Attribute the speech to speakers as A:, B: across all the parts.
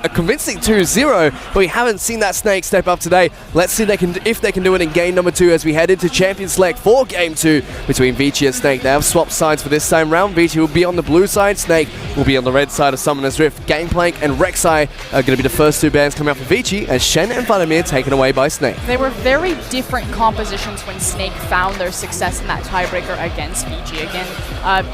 A: a convincing 2-0, but we haven't seen that Snake step up today. Let's see if they can do it in game number 2 as we head into Champion Select for game 2 between Vici and Snake. They have swapped sides for this time round. Vici will be on the blue side, Snake will be on the red side of Summoner's Rift. Gangplank and Rek'Sai are going to be the first 2 bans coming out for Vici, as Shen and Vladimir taken away by Snake.
B: They were very different compositions when Snake found their success in that tiebreaker against Vici. Again,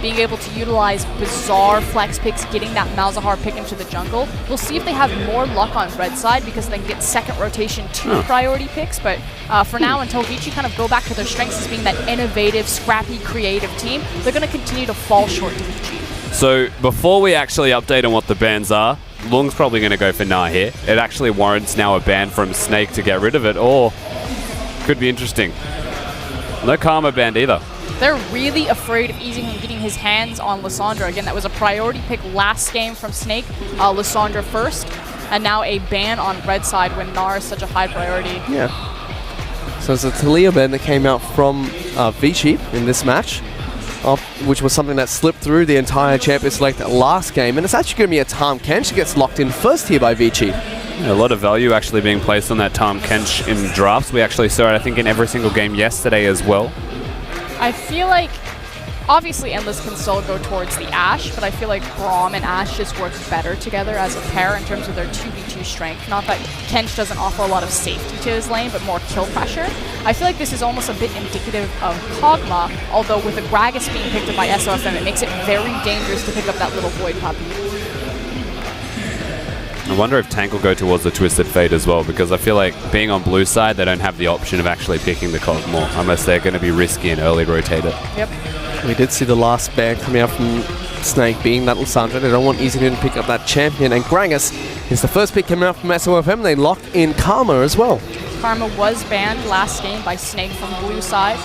B: being able to utilize bizarre flex picks, getting that Malzahar pick into the jungle. We'll see if they have more luck on red side because they can get second rotation 2 priority picks, but for now, until Vici kind of go back to their strengths as being that innovative, scrappy, creative team, they're going to continue to fall short to Vici.
C: So before we actually update on what the bans are, Lung's probably going to go for Nah here. It actually warrants now a ban from Snake to get rid of it, or could be interesting. No Karma banned either.
B: They're really afraid of easing getting his hands on Lissandra. Again, that was a priority pick last game from Snake. Lissandra first, and now a ban on red side when Gnar is such a high priority.
A: Yeah. So it's a Taliyah ban that came out from Vici in this match, which was something that slipped through the entire Champion Select last game, and it's actually going to be a Tahm Kench that gets locked in first here by Vici.
C: A lot of value actually being placed on that Tahm Kench in drafts. We actually saw it, I think, in every single game yesterday as well.
B: I feel like, obviously Endless can still go towards the Ashe, but I feel like Braum and Ashe just work better together as a pair in terms of their 2v2 strength. Not that Kench doesn't offer a lot of safety to his lane, but more kill pressure. I feel like this is almost a bit indicative of Kog'Maw, although with the Gragas being picked up by SOFM, it makes it very dangerous to pick up that little Void Puppy.
C: I wonder if Tank will go towards the Twisted Fate as well, because I feel like being on blue side, they don't have the option of actually picking the Kog'Maw, unless they're going to be risky and early rotate it.
B: Yep.
A: We did see the last ban coming out from Snake being that Lissandra. They don't want EasyHoon to pick up that champion, and Gragas is the first pick coming out from SOFM. They lock in Karma as well.
B: Karma was banned last game by Snake from blue side.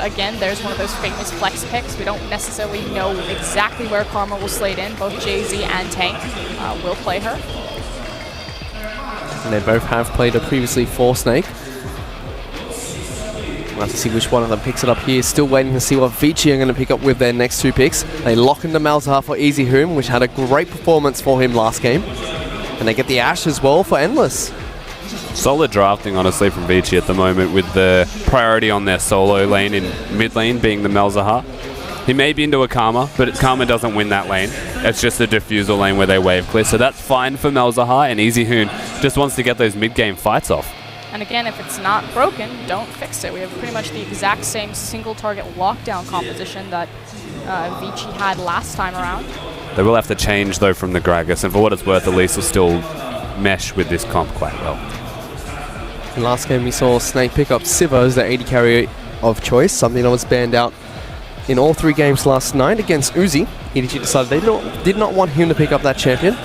B: Again, there's one of those famous flex picks. We don't necessarily know exactly where Karma will slate in. Both Jay-Z and Tank will play her.
A: And they both have played her previously for Snake. We'll have to see which one of them picks it up here. Still waiting to see what Vici are going to pick up with their next 2 picks. They lock in the Malzahar for EasyHoon, which had a great performance for him last game. And they get the Ashe as well for Endless.
C: Solid drafting, honestly, from Vici at the moment, with the priority on their solo lane in mid lane being the Malzahar. He may be into a Karma, but Karma doesn't win that lane. It's just a diffusal lane where they wave clear. So that's fine for Malzahar, and EasyHoon just wants to get those mid-game fights off.
B: And again, if it's not broken, don't fix it. We have pretty much the exact same single-target lockdown composition that Vici had last time around.
C: They will have to change, though, from the Gragas, and for what it's worth, Elise will still mesh with this comp quite well.
A: Last game we saw Snake pick up Sivir as their AD carry of choice, something that was banned out in all 3 games last night against Uzi. EDG decided they did not want him to pick up that champion.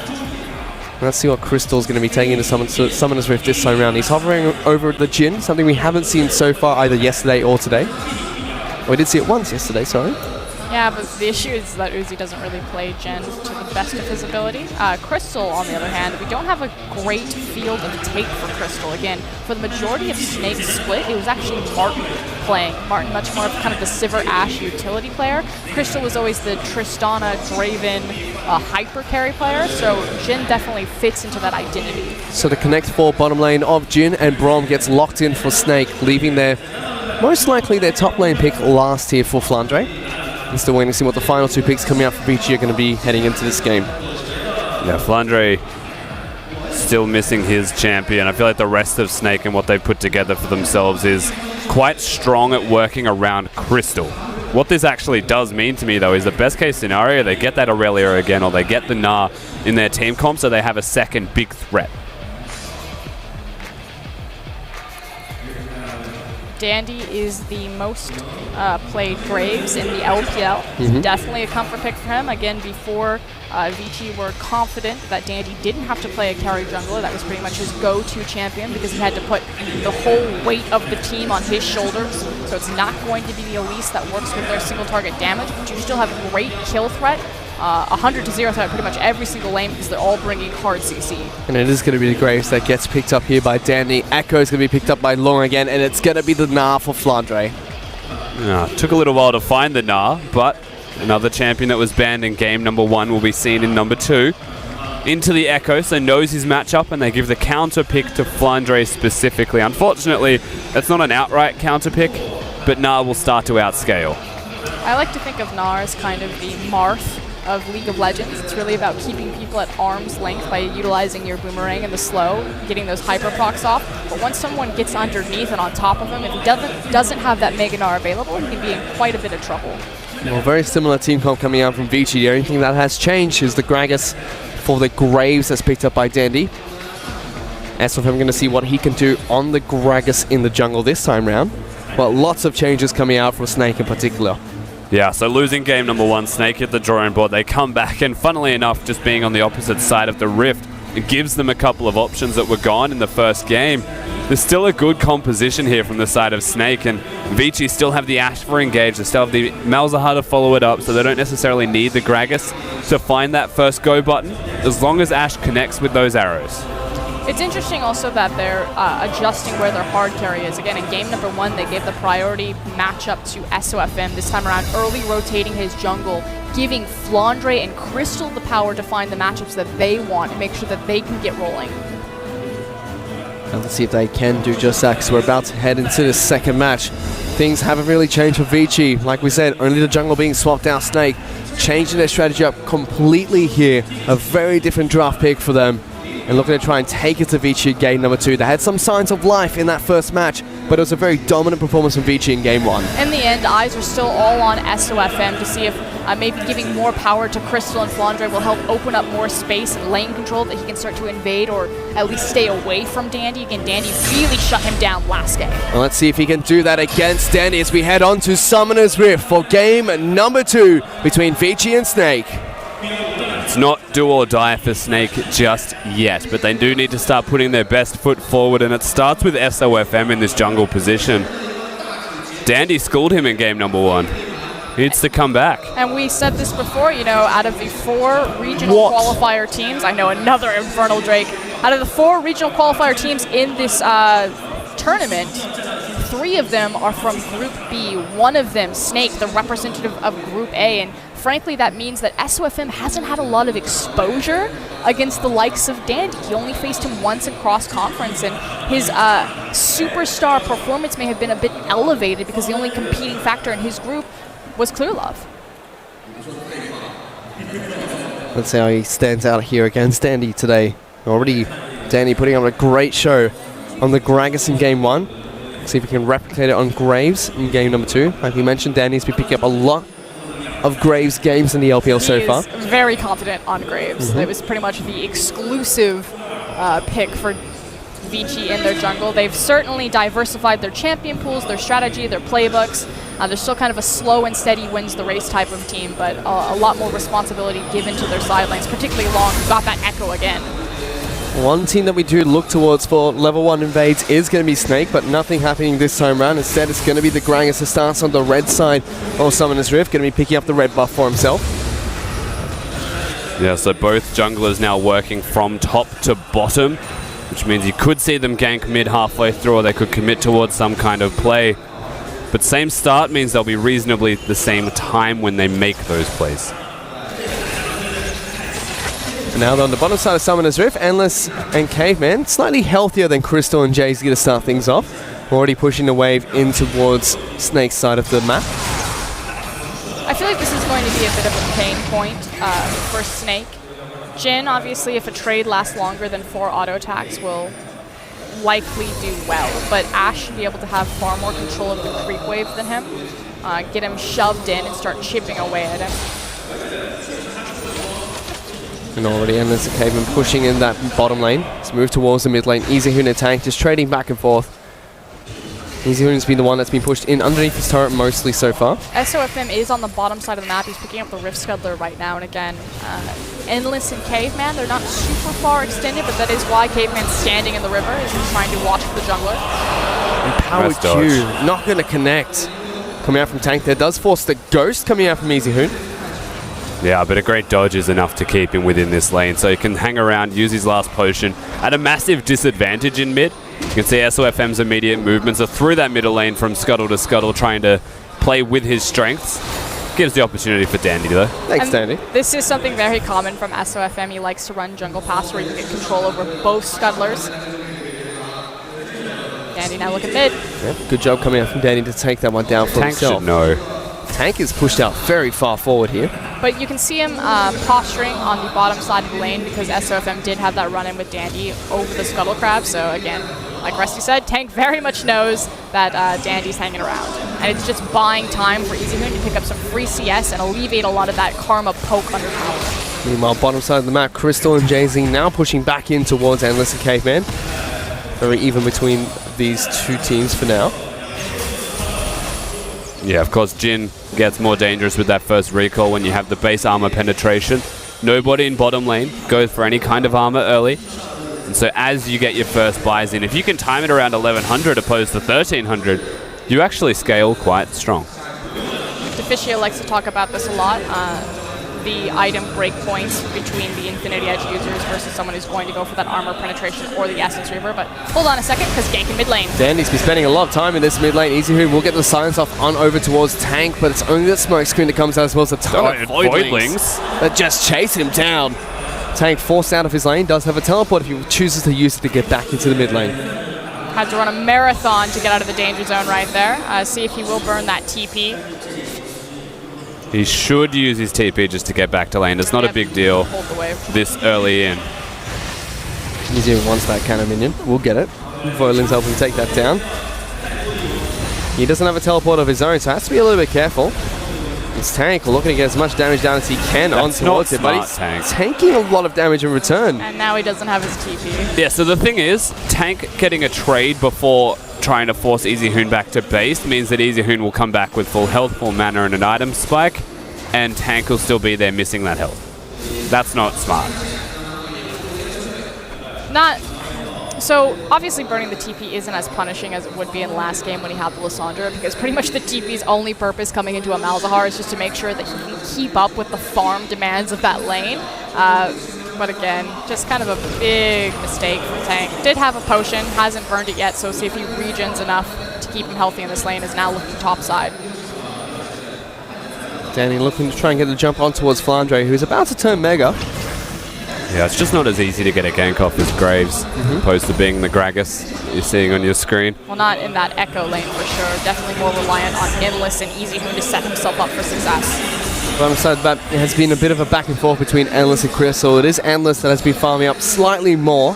A: Let's see what Crystal's going to be taking into Summoner's Rift this time around. He's hovering over the Jhin, something we haven't seen so far either yesterday or today. We did see it once yesterday, sorry.
B: Yeah, but the issue is that Uzi doesn't really play Jhin to the best of his ability. Crystal, on the other hand, we don't have a great field of take for Crystal. Again, for the majority of Snake's split, it was actually Martin playing. Martin much more of kind of the Sivir Ashe utility player. Crystal was always the Tristana, Draven, hyper carry player, so Jhin definitely fits into that identity.
A: So the Connect 4 bottom lane of Jhin and Braum gets locked in for Snake, leaving their, most likely their top lane pick last here for Flandre. I'm still waiting to see what the final 2 picks coming out for Vici are going to be heading into this game.
C: Yeah, Flandre still missing his champion. I feel like the rest of Snake and what they've put together for themselves is quite strong at working around Crystal. What this actually does mean to me, though, is the best case scenario, they get that Aurelia again, or they get the Gnar in their team comp, so they have a second big threat.
B: Dandy is the most played Graves in the LPL. Definitely a comfort pick for him. Again, before Vici were confident that Dandy didn't have to play a carry jungler. That was pretty much his go-to champion because he had to put the whole weight of the team on his shoulders. So it's not going to be the Elise that works with their single target damage, but you still have great kill threat. 100 to 0 threat pretty much every single lane because they're all bringing hard CC.
A: And it is going to be the Graves that gets picked up here by Dandy. Echo is going to be picked up by Long again, and it's going to be the Gnar for Flandre.
C: Took a little while to find the Gnar, but another champion that was banned in game number 1 will be seen in number 2. into the Echo, so knows his matchup, and they give the counter pick to Flandre specifically. Unfortunately, it's not an outright counter pick, but Nah will start to outscale.
B: I like to think of Nah as kind of the Marth of League of Legends. It's really about keeping people at arm's length by utilizing your boomerang in the slow, getting those hyper procs off. But once someone gets underneath and on top of him, if he doesn't have that Mega Gnar available, he can be in quite a bit of trouble.
A: Well, very similar team comp coming out from Vici. The only thing that has changed is the Gragas for the Graves that's picked up by Dandy. SOFM going to see what he can do on the Gragas in the jungle this time round. But lots of changes coming out for Snake in particular.
C: Yeah, so losing game number 1, Snake hit the drawing board. They come back, and funnily enough, just being on the opposite side of the rift, it gives them a couple of options that were gone in the first game. There's still a good composition here from the side of Snake, and Vici still have the Ashe for engage. They still have the Malzahar to follow it up, so they don't necessarily need the Gragas to find that first go button, as long as Ashe connects with those arrows.
B: It's interesting also that they're adjusting where their hard carry is. Again, in game number 1, they gave the priority matchup to SOFM. This time around, early rotating his jungle, giving Flandre and Crystal the power to find the matchups that they want and make sure that they can get rolling.
A: And let's see if they can do just that, because we're about to head into the second match. Things haven't really changed for Vici. Like we said, only the jungle being swapped out. Snake changing their strategy up completely here. A very different draft pick for them. And looking to try and take it to Vici in game number 2. They had some signs of life in that first match, but it was a very dominant performance from Vici in game 1.
B: In the end, eyes are still all on SOFM to see if maybe giving more power to Crystal and Flandre will help open up more space and lane control that he can start to invade or at least stay away from Dandy. Again, Dandy really shut him down last game.
A: Well, let's see if he can do that against Dandy as we head on to Summoner's Rift for game number 2 between Vici and Snake.
C: It's not do or die for Snake just yet, but they do need to start putting their best foot forward, and it starts with SOFM in this jungle position. Dandy schooled him in game number 1. He needs to come back.
B: And we said this before, you know, out of the 4 regional qualifier teams, I know another Infernal Drake, out of the 4 regional qualifier teams in this tournament, 3 of them are from Group B. One of them, Snake, the representative of Group A, and frankly, that means that SOFM hasn't had a lot of exposure against the likes of Dandy. He only faced him once in cross-conference, and his superstar performance may have been a bit elevated because the only competing factor in his group was Clear Love.
A: Let's see how he stands out here against Dandy today. Already, Dandy putting on a great show on the Gragas in game 1. See if we can replicate it on Graves in game number 2. Like we mentioned, Dandy's been picking up a lot of Graves games in the LPL so far.
B: He is very confident on Graves. It was pretty much the exclusive pick for Vici in their jungle. They've certainly diversified their champion pools, their strategy, their playbooks. They're still kind of a slow and steady wins the race type of team, but a lot more responsibility given to their side lanes, particularly Long, who got that Echo again.
A: One team that we do look towards for level 1 invades is going to be Snake, but nothing happening this time around. Instead, it's going to be the Gragas that starts on the red side of Summoner's Rift, going to be picking up the red buff for himself.
C: Yeah, so both junglers now working from top to bottom, which means you could see them gank mid halfway through, or they could commit towards some kind of play. But same start means they'll be reasonably the same time when they make those plays.
A: And now they're on the bottom side of Summoner's Rift, Endless and Caveman, slightly healthier than Crystal and Jay's to start things off. Already pushing the wave in towards Snake's side of the map.
B: I feel like this is going to be a bit of a pain point for Snake. Jhin, obviously, if a trade lasts longer than 4 auto attacks, will likely do well, but Ashe should be able to have far more control of the creep wave than him. Get him shoved in and start chipping away at him.
A: And already Endless and Caveman pushing in that bottom lane. Let's move towards the mid lane. easyhoon and Tank just trading back and forth. easyhoon's been the one that's been pushed in underneath his turret mostly so far.
B: SOFM is on the bottom side of the map. He's picking up the Rift Scuttler right now, and again, Endless and Caveman, they're not super far extended, but that is why Caveman's standing in the river, is he's trying to watch for the jungler.
A: And Power Q, not going to connect. Coming out from Tank there, does force the Ghost coming out from easyhoon.
C: Yeah, but a great dodge is enough to keep him within this lane, so he can hang around, use his last potion at a massive disadvantage in mid. You can see SOFM's immediate movements are through that middle lane from scuttle to scuttle, trying to play with his strengths. Gives the opportunity for Dandy, though.
A: Thanks, Dandy.
B: This is something very common from SOFM. He likes to run jungle pass where you can get control over both scuttlers. Dandy now looking mid.
A: Yeah, good job coming out from Dandy to take that one down for
C: Tank
A: himself.
C: should know.
A: Tank is pushed out very far forward here.
B: But you can see him posturing on the bottom side of the lane because SOFM did have that run-in with Dandy over the Scuttle Crab. So again, like Rusty said, Tank very much knows that Dandy's hanging around. And it's just buying time for easyhoon to pick up some free CS and alleviate a lot of that Karma poke under tower.
A: Meanwhile, bottom side of the map, Crystal and Jay-Z now pushing back in towards Endless and Caveman. Very even between these two teams for now.
C: Yeah, of course, Jin gets more dangerous with that first recall when you have the base armor penetration. Nobody in bottom lane goes for any kind of armor early. And so as you get your first buys in, if you can time it around 1100 opposed to 1300, you actually scale quite strong.
B: Deficio likes to talk about this a lot. The item breakpoints between the Infinity Edge users versus someone who's going to go for that armor penetration or the Essence Reaver. But hold on a second, because gank in mid lane.
A: Dandy's been spending a lot of time in this mid lane. easyhoon will get the silence off on over towards Tank, but it's only the smoke screen that comes out as well as a ton of Voidlings that just chase him down. Tank forced out of his lane, does have a teleport if he chooses to use it to get back into the mid lane.
B: Had to run a marathon to get out of the danger zone right there. See if he will burn that TP.
C: He should use his TP just to get back to lane. It's not a big deal this early in.
A: easyhoon wants that cannon minion. We'll get it. Voidling's helping take that down. He doesn't have a teleport of his own, so has to be a little bit careful. It's Tank looking to get as much damage down as he can on towards it, but he's tanking a lot of damage in return.
B: And now he doesn't have his TP.
C: Yeah, so the thing is, Tank getting a trade before trying to force easyhoon back to base means that easyhoon will come back with full health, full mana, and an item spike, and Tank will still be there missing that health. That's not smart.
B: So obviously burning the TP isn't as punishing as it would be in the last game when he had the Lissandra, because pretty much the TP's only purpose coming into a Malzahar is just to make sure that he can keep up with the farm demands of that lane. But again, just kind of a big mistake from Tank. Did have a potion, hasn't burned it yet, so see if he regens enough to keep him healthy in this lane. Is now looking top side.
A: Danny looking to try and get the jump on towards Flandre, who's about to turn Mega.
C: Yeah, it's just not as easy to get a gank off as Graves, opposed to being the Gragas you're seeing on your screen.
B: Well, not in that Echo lane for sure. Definitely more reliant on Endless and easyhoon to set himself up for success.
A: Bottom side of that has been a bit of a back and forth between Endless and Crystal. It is Endless that has been farming up slightly more,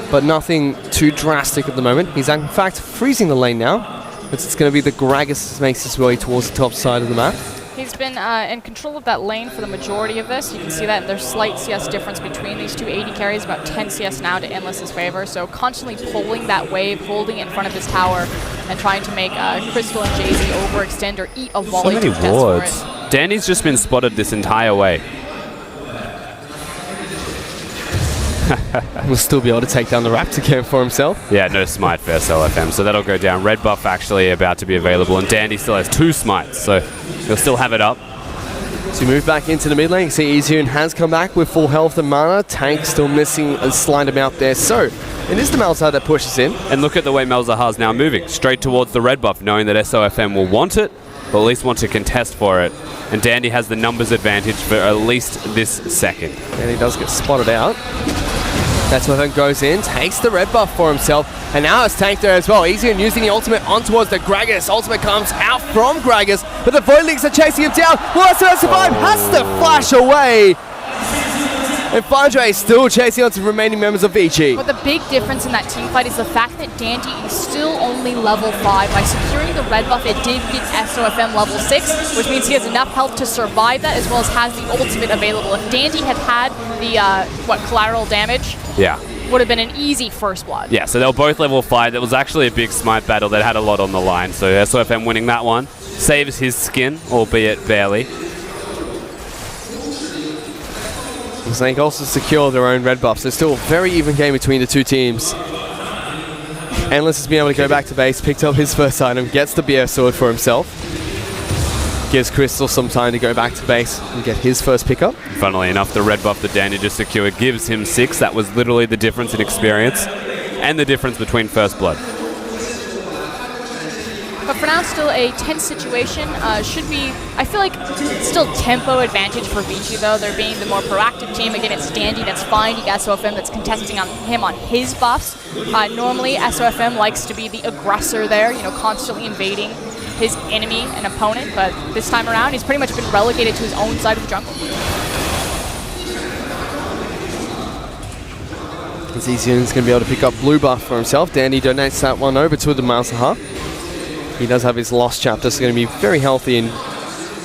A: but nothing too drastic at the moment. He's in fact freezing the lane now, but it's going to be the Gragas that makes his way towards the top side of the map.
B: He's been in control of that lane for the majority of this. You can see that there's slight CS difference between these two AD carries, about 10 CS now to Endless's favor. So constantly pulling that wave, holding it in front of his tower, and trying to make Crystal and Jay-Z overextend or eat a volley.
C: So many wards. Danny's just been spotted this entire way.
A: Will still be able to take down the Raptor camp for himself.
C: Yeah, no smite for SLFM, so that'll go down. Red buff actually about to be available, and Dandy still has 2 smites, so he'll still have it up.
A: So move back into the mid lane. See, easyhoon has come back with full health and mana. Tank still missing a slight amount there. So it is the Malzahar that pushes in.
C: And look at the way Malzahar's now moving, straight towards the red buff, knowing that SOFM will want it, but at least want to contest for it. And Dandy has the numbers advantage for at least this second.
A: And he does get spotted out. That's where then goes in, takes the red buff for himself, and now it's Tank there as well. easyhoon using the ultimate on towards the Gragas. Ultimate comes out from Gragas, but the Voidlings are chasing him down. Will SOFM survive? Has to flash away. And Flandre is still chasing on to the remaining members of Vici.
B: But the big difference in that team fight is the fact that Dandy is still only level 5. By securing the red buff, it did get SOFM level 6, which means he has enough health to survive that, as well as has the ultimate available. If Dandy had the, collateral damage, would have been an easy first blood.
C: Yeah, so they were both level 5. That was actually a big smite battle that had a lot on the line. So SOFM winning that one saves his skin, albeit barely.
A: Snake also secure their own red buffs. There's still a very even game between the two teams. Endless has been able to go back to base, picked up his first item, gets the BF sword for himself. Gives Crystal some time to go back to base and get his first pickup.
C: Funnily enough, the red buff that Dandy just secured gives him 6. That was literally the difference in experience and the difference between first blood.
B: But for now, still a tense situation. Should be, I feel like, still tempo advantage for Vici, though. They're being the more proactive team. Again, it's Dandy that's finding SOFM, that's contesting on him on his buffs. Normally, SOFM likes to be the aggressor there, you know, constantly invading his enemy and opponent, but this time around, he's pretty much been relegated to his own side of the jungle.
A: Zizian's going to be able to pick up blue buff for himself. Dandy donates that one over to the Malzahar. He does have his lost chapter, so going to be very healthy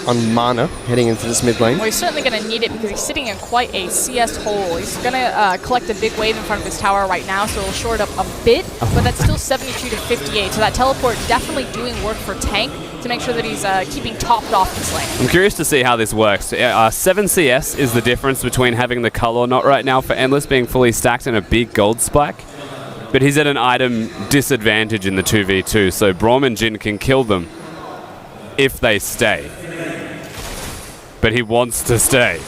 A: on mana heading into this mid lane.
B: Well, he's certainly going to need it because he's sitting in quite a CS hole. He's going to collect a big wave in front of his tower right now, so it'll short up a bit, but that's still 72 to 58. So that teleport definitely doing work for Tank to make sure that he's keeping topped off this lane.
C: I'm curious to see how this works. 7 CS is the difference between having the cull or not right now for Endless being fully stacked and a big gold spike. But he's at an item disadvantage in the 2v2, so Braum and Jin can kill them if they stay. But he wants to stay.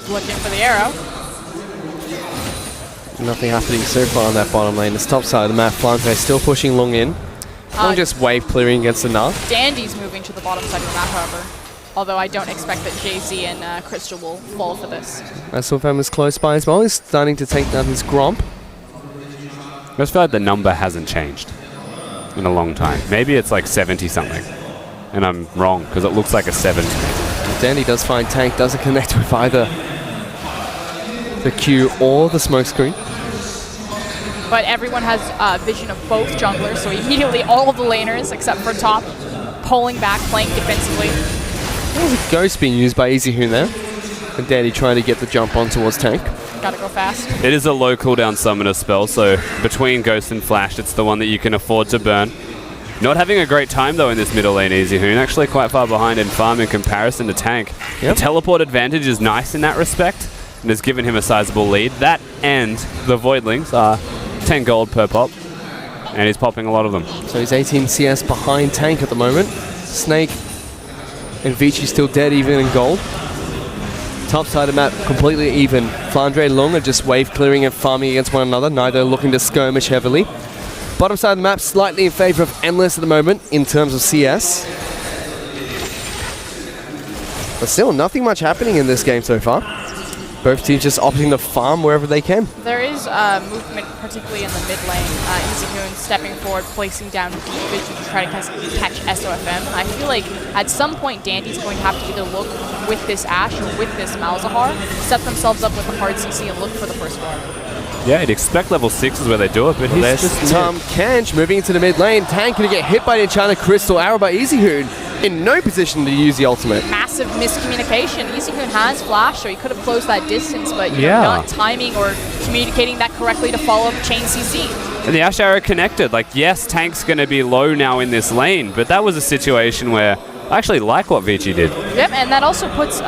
B: Looking for the arrow.
A: Nothing happening so far on that bottom lane. This top side of the map, Flante still pushing Long in. Long just wave clearing against the Null.
B: Dandy's moving to the bottom side of the map, however. Although I don't expect that Jay-Z and Crystal will fall for this.
A: SOFM is close by as well. He's starting to take down his Gromp.
C: I just feel like the number hasn't changed in a long time. Maybe it's like 70-something. And I'm wrong, because it looks like a 7 to me.
A: Dandy does find Tank, doesn't connect with either the Q or the smokescreen.
B: But everyone has vision of both junglers, so immediately all of the laners, except for top, pulling back, playing defensively.
A: There's a ghost being used by EasyHoon there. And Dandy trying to get the jump on towards Tank.
B: Gotta go fast.
C: It is a low cooldown summoner spell, so between Ghost and Flash, it's the one that you can afford to burn. Not having a great time, though, in this middle lane, EasyHoon. Actually quite far behind in farm in comparison to Tank.
A: Yep.
C: The teleport advantage is nice in that respect, and has given him a sizable lead. That and the Voidlings are 10 gold per pop, and he's popping a lot of them.
A: So he's 18 CS behind Tank at the moment. Snake and Vici still dead even in gold. Top side of the map completely even. Flandre and Long are just wave clearing and farming against one another, neither looking to skirmish heavily. Bottom side of the map slightly in favor of Endless at the moment in terms of CS. But still, nothing much happening in this game so far. Both teams just opting to farm wherever they can.
B: There is movement, particularly in the mid lane. EasyHoon stepping forward, placing down deep vision to try to catch SOFM. I feel like at some point Dandy's going to have to either look with this Ashe or with this Malzahar, set themselves up with a hard CC and look for the first guard.
C: Yeah, you'd expect level 6 is where they do it, but he's just...
A: Kanj moving into the mid lane. Tank going to get hit by the Enchanted Crystal arrow by EasyHoon. In no position to use the ultimate.
B: Massive miscommunication. EasyHoon has Flash, so he could have closed that distance, but you know, not timing or communicating that correctly to follow up chain CC.
C: And the Ashe arrow connected. Like, yes, Tank's going to be low now in this lane, but that was a situation where I actually like what Vici did.
B: Yep, and that also puts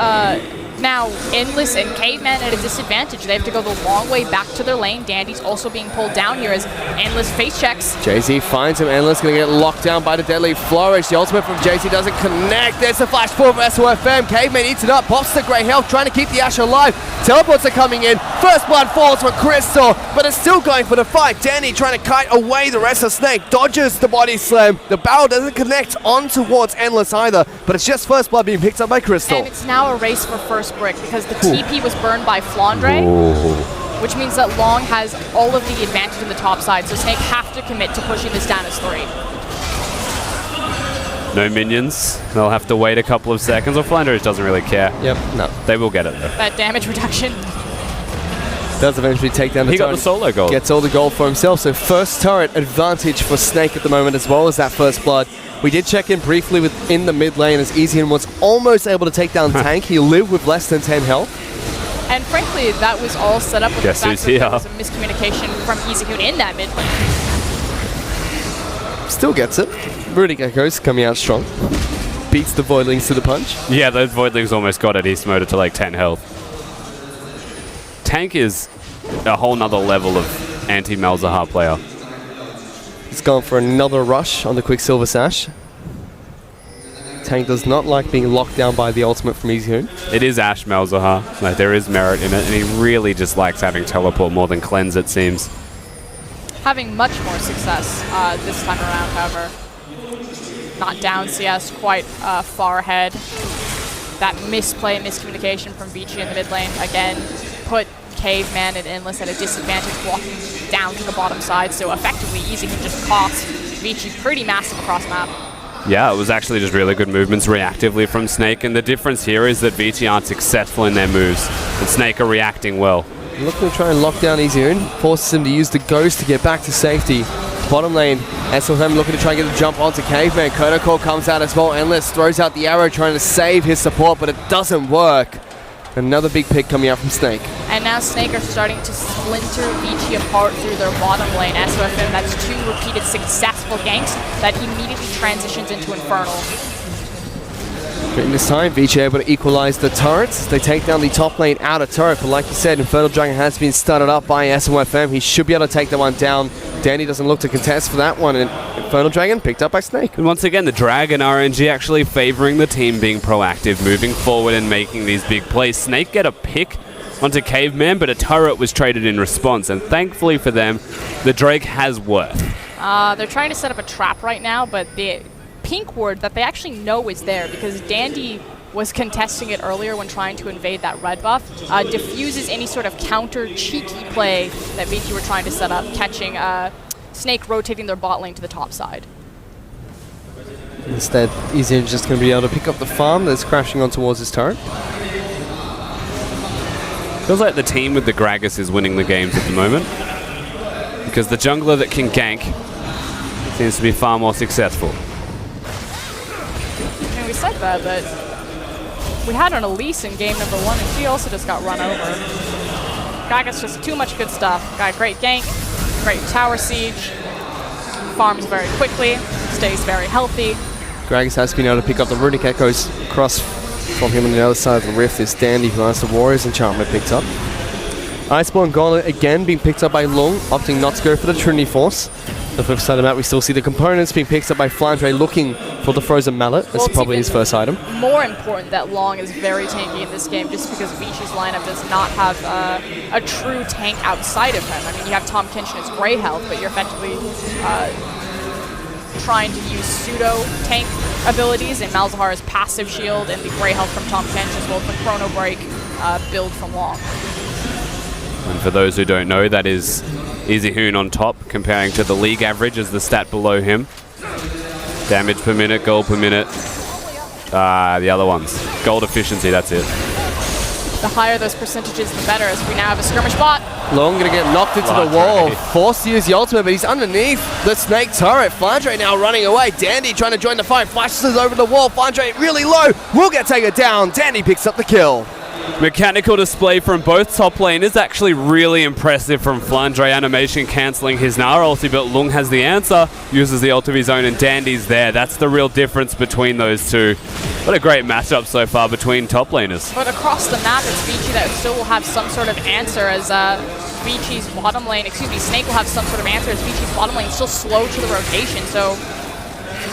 B: now Endless and Caveman at a disadvantage. They have to go the long way back to their lane. Dandy's also being pulled down here as Endless face checks.
A: Jay-Z finds him. Endless going to get locked down by the deadly flourish. The ultimate from Jay-Z doesn't connect. There's the flash forward for SOFM. Caveman eats it up. Pops the great health, trying to keep the Ashe alive. Teleports are coming in. First blood falls for Crystal, but it's still going for the fight. Danny trying to kite away the rest of Snake. Dodges the body slam. The barrel doesn't connect on towards Endless either, but it's just first blood being picked up by Crystal.
B: And it's now a race for first brick because the TP was burned by Flandre, which means that Long has all of the advantage on the top side, so Snake have to commit to pushing this down as 3.
C: No minions. They'll have to wait a couple of seconds, or Flanders doesn't really care.
A: Yep, no.
C: They will get it, though.
B: That damage reduction.
A: Does eventually take down the turret.
C: He got the solo gold.
A: Gets all the gold for himself, so first turret advantage for Snake at the moment, as well as that first blood. We did check in briefly in the mid lane as EasyHoon was almost able to take down Tank. He lived with less than 10 health.
B: And frankly, that was all set up with
C: Guess
B: the fact
C: who's
B: that
C: here?
B: there was a miscommunication from EasyHoon in that mid lane.
A: Still gets it. Rudy Gecko's coming out strong. Beats the Voidlings to the punch.
C: Yeah, those Voidlings almost got it. He smote it to like 10 health. Tank is a whole nother level of anti-Malzahar player.
A: He's gone for another rush on the Quicksilver Sash. Tank does not like being locked down by the ultimate from EasyHoon.
C: It is Ashe Malzahar. Like, there is merit in it, and he really just likes having teleport more than cleanse, it seems.
B: having much more success this time around, however. Not down CS, quite far ahead. That misplay, miscommunication from Vici in the mid lane, again, put Caveman and Endless at a disadvantage walking down to the bottom side, so effectively Easy can just cost Vici pretty massive across map.
C: Yeah, it was actually just really good movements reactively from Snake, and the difference here is that Vici aren't successful in their moves, and Snake are reacting well.
A: Looking to try and lock down Easy, forces him to use the Ghost to get back to safety. Bottom lane, SLM looking to try and get the jump onto Caveman. Kodakor comes out as well. Endless throws out the arrow trying to save his support, but it doesn't work. Another big pick coming out from Snake.
B: And now Snake are starting to splinter Vici apart through their bottom lane. SOFM, that's 2 repeated successful ganks that immediately transitions into Infernal.
A: In this time, Vici able to equalize the turrets. They take down the top lane outer turret, but like you said, Infernal Dragon has been started up by SOFM. He should be able to take that one down. Danny doesn't look to contest for that one, and Infernal Dragon picked up by Snake.
C: And once again, the Dragon RNG actually favoring the team being proactive, moving forward and making these big plays. Snake get a pick onto Caveman, but a turret was traded in response, and thankfully for them, the Drake has worked.
B: They're trying to set up a trap right now, but the pink ward that they actually know is there, because Dandy was contesting it earlier when trying to invade that red buff, diffuses any sort of counter cheeky play that Vici were trying to set up, catching Snake rotating their bot lane to the top side.
A: Instead, Easy just going to be able to pick up the farm that's crashing on towards his turret.
C: Feels like the team with the Gragas is winning the games at the moment, because the jungler that can gank seems to be far more successful.
B: And we said that, but we had an Elise in game number 1, and she also just got run over. Gragas just too much good stuff. Got a great gank, great tower siege, farms very quickly, stays very healthy.
A: Gragas has been able to pick up the Runic Echoes across from him on the other side of the rift. Is Dandy, who has the Warriors enchantment picked up. Iceborne Gauntlet again being picked up by Lung, opting not to go for the Trinity Force. The flip side of that, we still see the components being picked up by Flandre, looking for the Frozen Mallet. That's probably his first item.
B: More important that Long is very tanky in this game, just because Vici's lineup does not have a true tank outside of him. I mean, you have Tom Kinchin as Grey Health, but you're effectively trying to use pseudo-tank abilities, and Malzahar's passive shield and the Grey Health from Tom Kench, as well as the Chrono Break build from Long.
C: And for those who don't know, that is Easy Hoon on top, comparing to the league average as the stat below him. Damage per minute, gold per minute. The other ones. Gold efficiency, that's it.
B: The higher those percentages, the better, as we now have a skirmish bot.
A: Long gonna get knocked into the wall, forced to use the ultimate, but he's underneath the Snake turret. Flandre now running away. Dandy trying to join the fight, flashes over the wall. Flandre really low, will get taken down. Dandy picks up the kill.
C: Mechanical display from both top laners, actually really impressive from Flandre. Animation cancelling his Nara ulti, but Lung has the answer, uses the ult of his own, and Dandy's there. That's the real difference between those two. What a great matchup so far between top laners.
B: But across the map, it's Vici that still will have some sort of answer, as Vici's bottom lane, Snake will have some sort of answer, as Vici's bottom lane is still slow to the rotation, so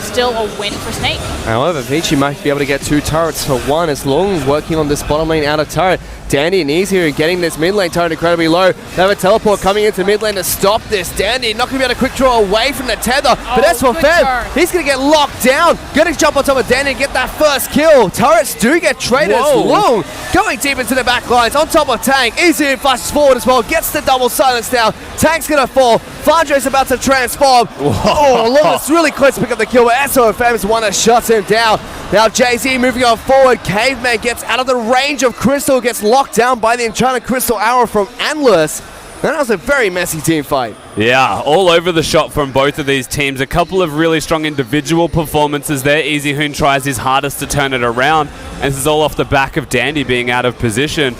B: still a win for Snake.
A: However, Vici might be able to get 2 turrets for 1 as Long working on this bottom lane outer turret. Dandy and Easy here getting this mid lane turret incredibly low. They have a teleport coming into mid lane to stop this. Dandy not going to be able to quick draw away from the tether, but as for Fem, he's going to get locked down. Going to jump on top of Dandy and get that first kill. Turrets do get traded as Long going deep into the back lines on top of Tank. Easy flashes forward as well, gets the double silence now. Tank's going to fall. Flandre's about to transform. Oh, Long is really close to pick up the kill, but SOFM's one that shuts him down. Now Jay-Z moving on forward. Caveman gets out of the range of Crystal, gets locked down by the enchanted Crystal Arrow from Endless. That was a very messy team fight.
C: Yeah, all over the shop from both of these teams. A couple of really strong individual performances there. Easy Hoon tries his hardest to turn it around, and this is all off the back of Dandy being out of position.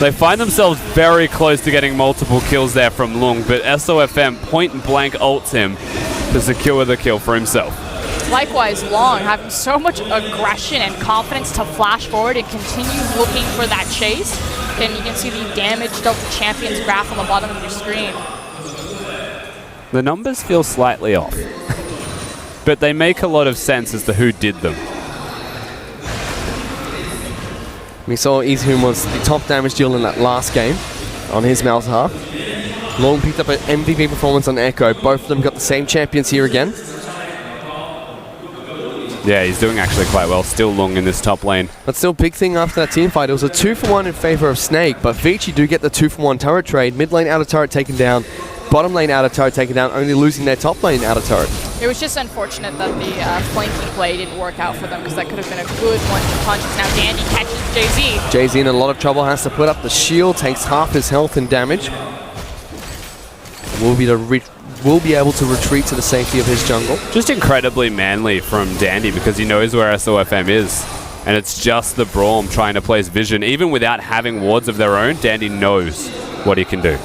C: They find themselves very close to getting multiple kills there from Lung, but SOFM point and blank ults him to secure the kill for himself.
B: Likewise, Long having so much aggression and confidence to flash forward and continue looking for that chase. And you can see the damage dealt to Champions graph on the bottom of your screen.
C: The numbers feel slightly off, but they make a lot of sense as to who did them.
A: We saw Izhum was the top damage dealer in that last game on his Malzahar. Long picked up an MVP performance on Echo. Both of them got the same champions here again.
C: Yeah, he's doing actually quite well. Still Long in this top lane.
A: But still, big thing after that team fight. It was a 2-for-1 in favor of Snake, but Vici do get the 2-for-1 turret trade. Mid lane outer turret taken down. Bottom lane outer turret taken down, only losing their top lane outer turret.
B: It was just unfortunate that the flanking play didn't work out for them, because that could have been a good one to punch. Now Dandy catches JZ.
A: JZ in a lot of trouble, has to put up the shield, takes half his health and damage. Will be able to retreat to the safety of his jungle.
C: Just incredibly manly from Dandy, because he knows where SOFM is. And it's just the Braum trying to place vision. Even without having wards of their own, Dandy knows what he can do.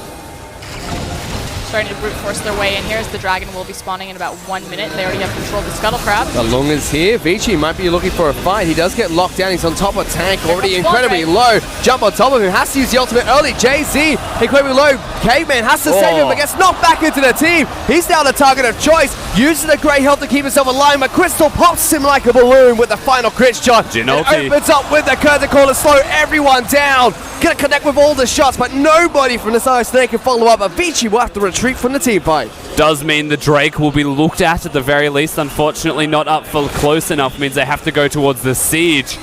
B: Starting to brute force their way in here, as the dragon will be spawning in about 1 minute. They already have control of the Scuttle Crab.
A: The Long is here. Vici might be looking for a fight. He does get locked down. He's on top of Tank, already incredibly low. Jump on top of him. Has to use the ultimate early. JZ, incredibly low. Caveman has to save him, but gets knocked back into the team. He's now the target of choice. Uses the great health to keep himself alive, but Crystal pops him like a balloon with the final crit shot.
C: Ginolti
A: Opens up with the curtain call to slow everyone down. Gonna connect with all the shots, but nobody from the side of Snake can follow up. But Vici will have to retreat from the team fight.
C: Does mean the Drake will be looked at the very least. Unfortunately, not up for close enough. Means they have to go towards the siege.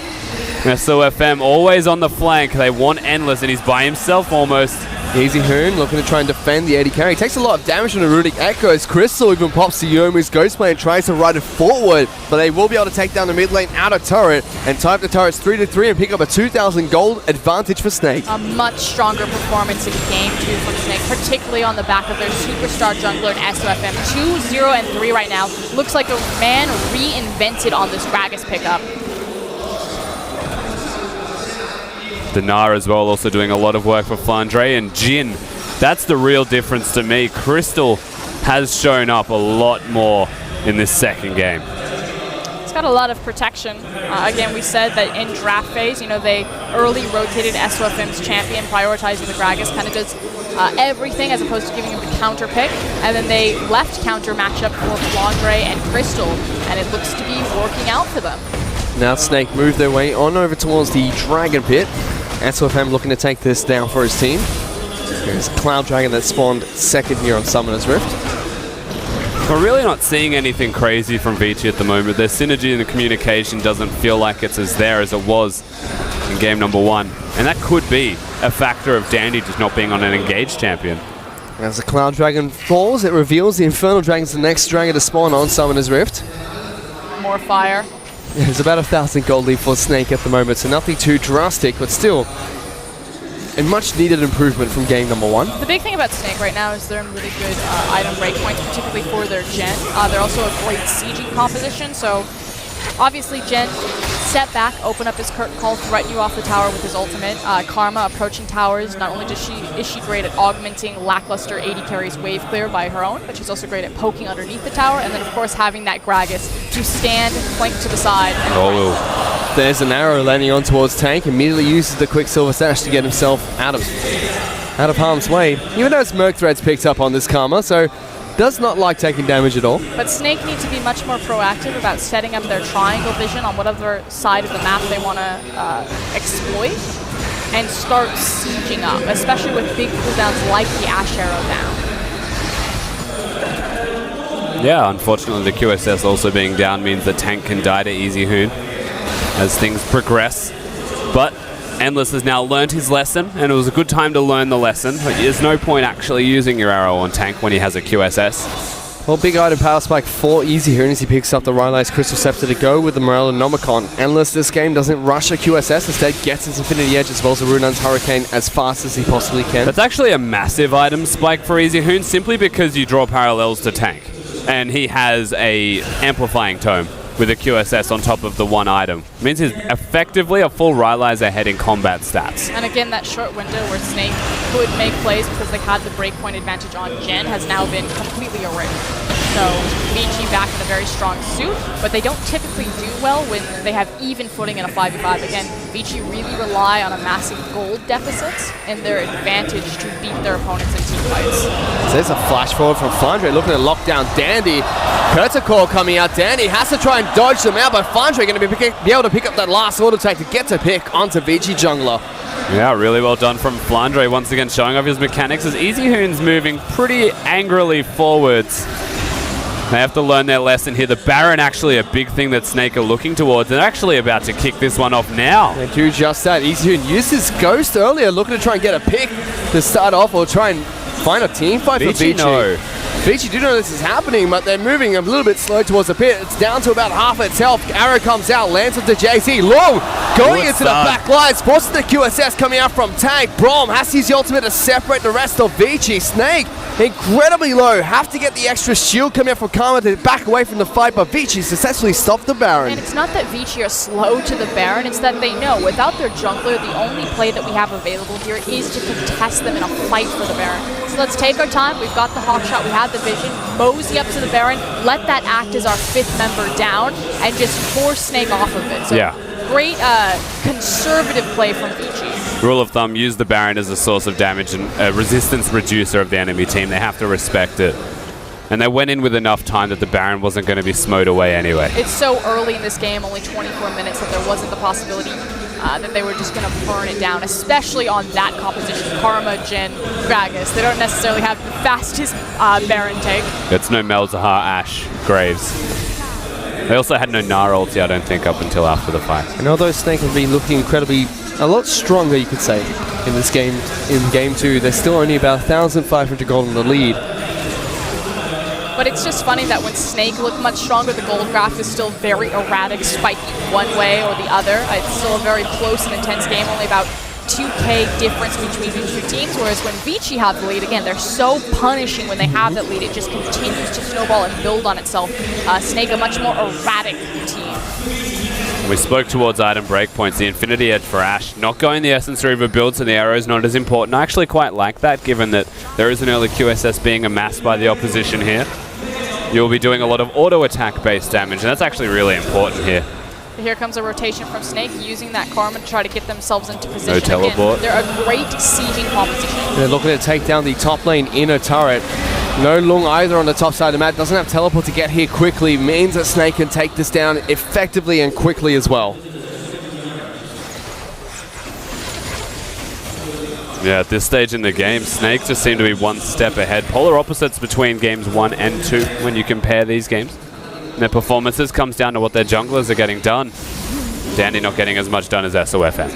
C: And SOFM always on the flank. They want Endless, and he's by himself almost.
A: Easy Hoon looking to try and defend the AD carry. Takes a lot of damage from the Runic Echoes. Crystal even pops the Youmuu's Ghostblade and tries to ride it forward, but they will be able to take down the mid lane outer turret and type the turrets 3-3 and pick up a 2,000 gold advantage for Snake.
B: A much stronger performance in game 2 from Snake, particularly on the back of their superstar jungler in SOFM. 2-0-3 right now. Looks like a man reinvented on this Gragas pickup.
C: Dinar as well, also doing a lot of work for Flandre, and Jin. That's the real difference to me. Crystal has shown up a lot more in this second game.
B: It's got a lot of protection. Again, we said that in draft phase, they early rotated SOFM's champion, prioritizing the Gragas, kind of does everything as opposed to giving him the counter pick. And then they left counter matchup for Flandre and Crystal, and it looks to be working out for them.
A: Now Snake move their way on over towards the Dragon Pit. SOFM looking to take this down for his team. There's Cloud Dragon that spawned second here on Summoner's Rift.
C: We're really not seeing anything crazy from Vici at the moment. Their synergy and the communication doesn't feel like it's as there as it was in game number 1. And that could be a factor of Dandy just not being on an engaged champion.
A: As the Cloud Dragon falls, it reveals the Infernal Dragon's the next dragon to spawn on Summoner's Rift.
B: More fire.
A: There's about 1,000 gold lead for Snake at the moment, so nothing too drastic, but still a much needed improvement from game number 1.
B: The big thing about Snake right now is they're in really good item break points, particularly for their Gen. They're also a great sieging composition, so obviously Gen step back, open up his curtain call, threaten you off the tower with his ultimate. Karma approaching towers, not only is she great at augmenting lackluster AD carry's wave clear by her own, but she's also great at poking underneath the tower, and then of course having that Gragas to stand, flank to the side. And
A: there's an arrow landing on towards Tank, immediately uses the Quicksilver Sash to get himself out of harm's way. Even though it's Merc Threads picked up on this Karma, so does not like taking damage at all.
B: But Snake needs to be much more proactive about setting up their triangle vision on whatever side of the map they want to exploit and start sieging up, especially with big cooldowns like the Ash Arrow down.
C: Yeah, unfortunately the QSS also being down means the tank can die to Easy Hoon as things progress. But Endless has now learned his lesson, and it was a good time to learn the lesson. There's no point actually using your arrow on tank when he has a QSS.
A: Well, big item power spike for Easy Hoon as he picks up the Rylai's Crystal Scepter to go with the Morel and Nomicon. Endless this game doesn't rush a QSS, instead gets his Infinity Edge as well as the Runan's Hurricane as fast as he possibly can.
C: That's actually a massive item spike for Easy Hoon, simply because you draw parallels to tank. And he has a amplifying tome with a QSS on top of the one item. It means he's effectively a full Rylai's ahead in combat stats.
B: And again, that short window where Snake could make plays because they had the breakpoint advantage on Gen has now been completely erased. So Vici back in a very strong suit, but they don't typically do well when they have even footing in a 5v5. Again, Vici really rely on a massive gold deficit and their advantage to beat their opponents in team fights.
A: So there's a flash forward from Flandre looking to lock down Dandy. Curtain call coming out. Dandy has to try and dodge them out, but Flandre going to be able to pick up that last auto attack to get to pick onto Vici jungler.
C: Yeah, really well done from Flandre, once again showing off his mechanics as Easy Hoon's moving pretty angrily forwards. They have to learn their lesson here. The Baron actually a big thing that Snake are looking towards. They're actually about to kick this one off now.
A: They do just that. Easy Hoon used his Ghost earlier, looking to try and get a pick to start off or try and find a team fight for Vici.
C: No.
A: Vici do know this is happening, but they're moving a little bit slow towards the pit. It's down to about half its health. Arrow comes out, lands onto JC. Long going into the back lines, forces the QSS coming out from Tank. Brom has to use the ultimate to separate the rest of Vici. Snake incredibly low. Have to get the extra shield coming out from Karma to back away from the fight, but Vici successfully stopped the Baron.
B: And it's not that Vici are slow to the Baron, it's that they know without their jungler, the only play that we have available here is to contest them in a fight for the Baron. So let's take our time. We've got the Hawk Shot, we have the vision, mosey up to the Baron, let that act as our 5th member down, and just force Snake off of it. So great conservative play from Vici.
C: Rule of thumb, use the Baron as a source of damage and a resistance reducer of the enemy team. They have to respect it. And they went in with enough time that the Baron wasn't going to be smote away anyway.
B: It's so early in this game, only 24 minutes, that there wasn't the possibility that they were just going to burn it down, especially on that composition. Karma, Jhin, Gragas. They don't necessarily have the fastest Baron take.
C: It's no Malzahar, Ashe, Graves. They also had no Gnar ulti, I don't think, up until after the fight.
A: And although Snake have been looking incredibly, a lot stronger, you could say, in this game, in Game 2, they're still only about 1,500 gold in the lead.
B: But it's just funny that when Snake looked much stronger, the gold graph is still very erratic, spiky one way or the other. It's still a very close and intense game, only about 2K difference between these two teams, whereas when Vici have the lead, again, they're so punishing when they have that lead. It just continues to snowball and build on itself. Snake, a much more erratic team.
C: We spoke towards item breakpoints, the Infinity Edge for Ashe. Not going the Essence Reaver build, so the arrow's not as important. I actually quite like that, given that there is an early QSS being amassed by the opposition here. You'll be doing a lot of auto attack based damage, and that's actually really important here.
B: Here comes a rotation from Snake, using that Karma to try to get themselves into position.
C: No teleport.
B: Again, they're a great sieging composition.
A: They're looking to take down the top lane inner turret. No Lung either on the top side of the map. Doesn't have teleport to get here quickly. Means that Snake can take this down effectively and quickly as well.
C: Yeah, at this stage in the game, Snake just seem to be one step ahead. Polar opposites between games 1 and 2 when you compare these games. And their performances comes down to what their junglers are getting done. Dandy not getting as much done as SOFM.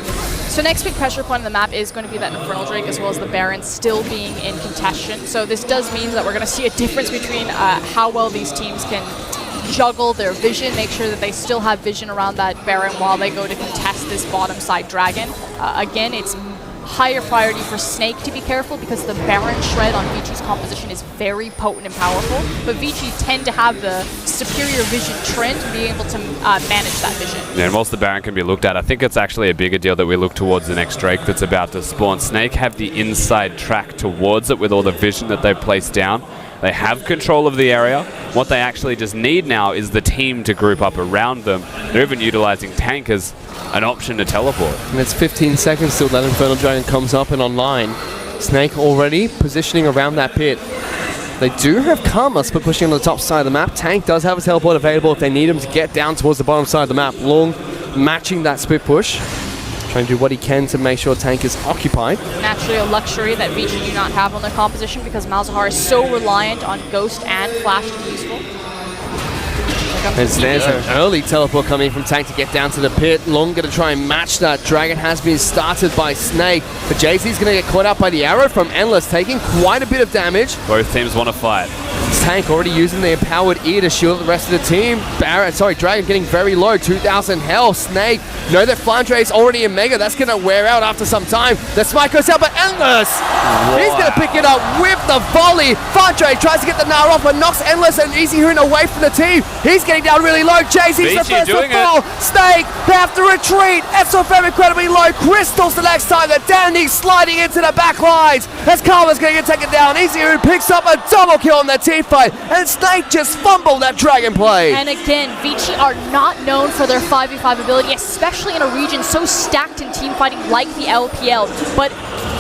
B: So next big pressure point on the map is going to be that Infernal Drake, as well as the Baron still being in contention. So this does mean that we're going to see a difference between how well these teams can juggle their vision, make sure that they still have vision around that Baron while they go to contest this bottom side dragon. Again, it's higher priority for Snake to be careful because the Baron shred on Vici's composition is very potent and powerful, but Vici tend to have the superior vision trend to be able to manage that vision.
C: Yeah, and whilst the Baron can be looked at, I think it's actually a bigger deal that we look towards the next Drake that's about to spawn. Snake have the inside track towards it with all the vision that they've placed down. They have control of the area. What they actually just need now is the team to group up around them. They're even utilizing Tank as an option to teleport.
A: And it's 15 seconds till that Infernal Dragon comes up and online. Snake already positioning around that pit. They do have Karma split pushing on the top side of the map. Tank does have a teleport available if they need him to get down towards the bottom side of the map. Long matching that split push. Trying to do what he can to make sure Tank is occupied.
B: Naturally a luxury that Vici do not have on their composition because Malzahar is so reliant on Ghost and Flash to be useful.
A: There's an early teleport coming from Tank to get down to the pit. Long going to try and match that. Dragon has been started by Snake, but JC's going to get caught out by the arrow from Endless, taking quite a bit of damage.
C: Both teams want to fight.
A: Tank already using the empowered ear to shield the rest of the team. Dragon getting very low, 2,000 health. Snake, know that Flandre is already in Mega. That's going to wear out after some time. The smite goes out, but Endless! Wow. He's going to pick it up with the volley. Flandre tries to get the Gnar off, but knocks Endless and Easy Hoon away from the team. He's getting down really low. JC's the first to fall. Snake, they have to retreat. SOFM incredibly low. Crystal's the next time. The Dandy sliding into the back lines. As Karma's going to get taken down. Easy Hoon picks up a double kill on their team fight. And Snake just fumbled that Dragon play.
B: And again, Vici are not known for their 5v5 ability, especially in a region so stacked in team fighting like the LPL. But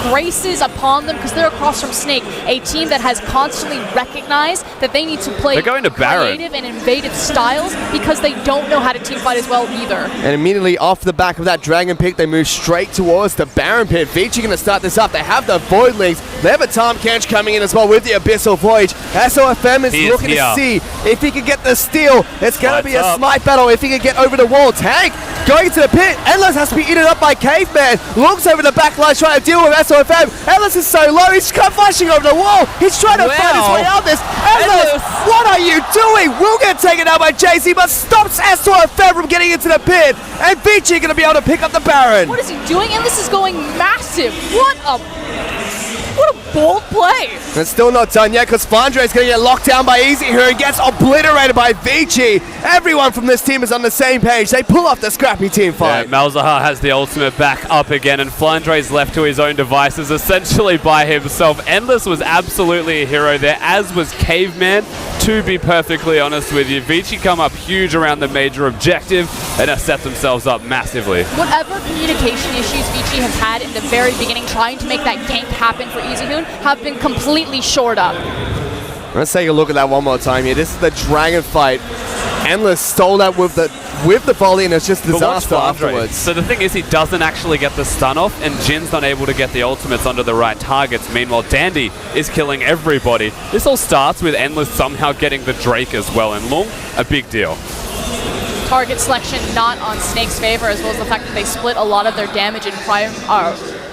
B: graces upon them because they're across from Snake, a team that has constantly recognized that they need to play creative and invasive styles because they don't know how to team fight as well either.
A: And immediately off the back of that Dragon pick, they move straight towards the Baron pit. Vici going to start this up. They have the Voidlings. They have a Tom Kench coming in as well with the Abyssal Voyage. SOFM is looking to see if he can get the steal. It's going to be a smite battle if he can get over the wall. Tank going to the pit. Endless has to be eaten up by Caveman. Looks over the back line trying to deal with SOFM. Endless is so low. He's flashing over the wall. He's trying to find his way out this. Endless, what are you doing? Will get taken out by JC, but stops SOFM from getting into the pit. And Vici going to be able to pick up the Baron.
B: What is he doing? Endless is going massive. What a bold play.
A: It's still not done yet because Flandre is going to get locked down by Easy here and gets obliterated by Vici. Everyone from this team is on the same page. They pull off the scrappy team fight.
C: Yeah, Malzahar has the ultimate back up again, and Flandre is left to his own devices, essentially by himself. Endless was absolutely a hero there, as was Caveman, to be perfectly honest with you. Vici come up huge around the major objective and have set themselves up massively.
B: Whatever communication issues Vici has had in the very beginning trying to make that gank happen for EasyHoon have been completely shored up.
A: Let's take a look at that one more time here. This is the Dragon fight. Endless stole that with the volley, and it's just disaster afterwards.
C: So the thing is, he doesn't actually get the stun off, and Jin's not able to get the ultimates onto the right targets. Meanwhile, Dandy is killing everybody. This all starts with Endless somehow getting the Drake as well, and Lung, a big deal.
B: Target selection not on Snake's favor, as well as the fact that they split a lot of their damage in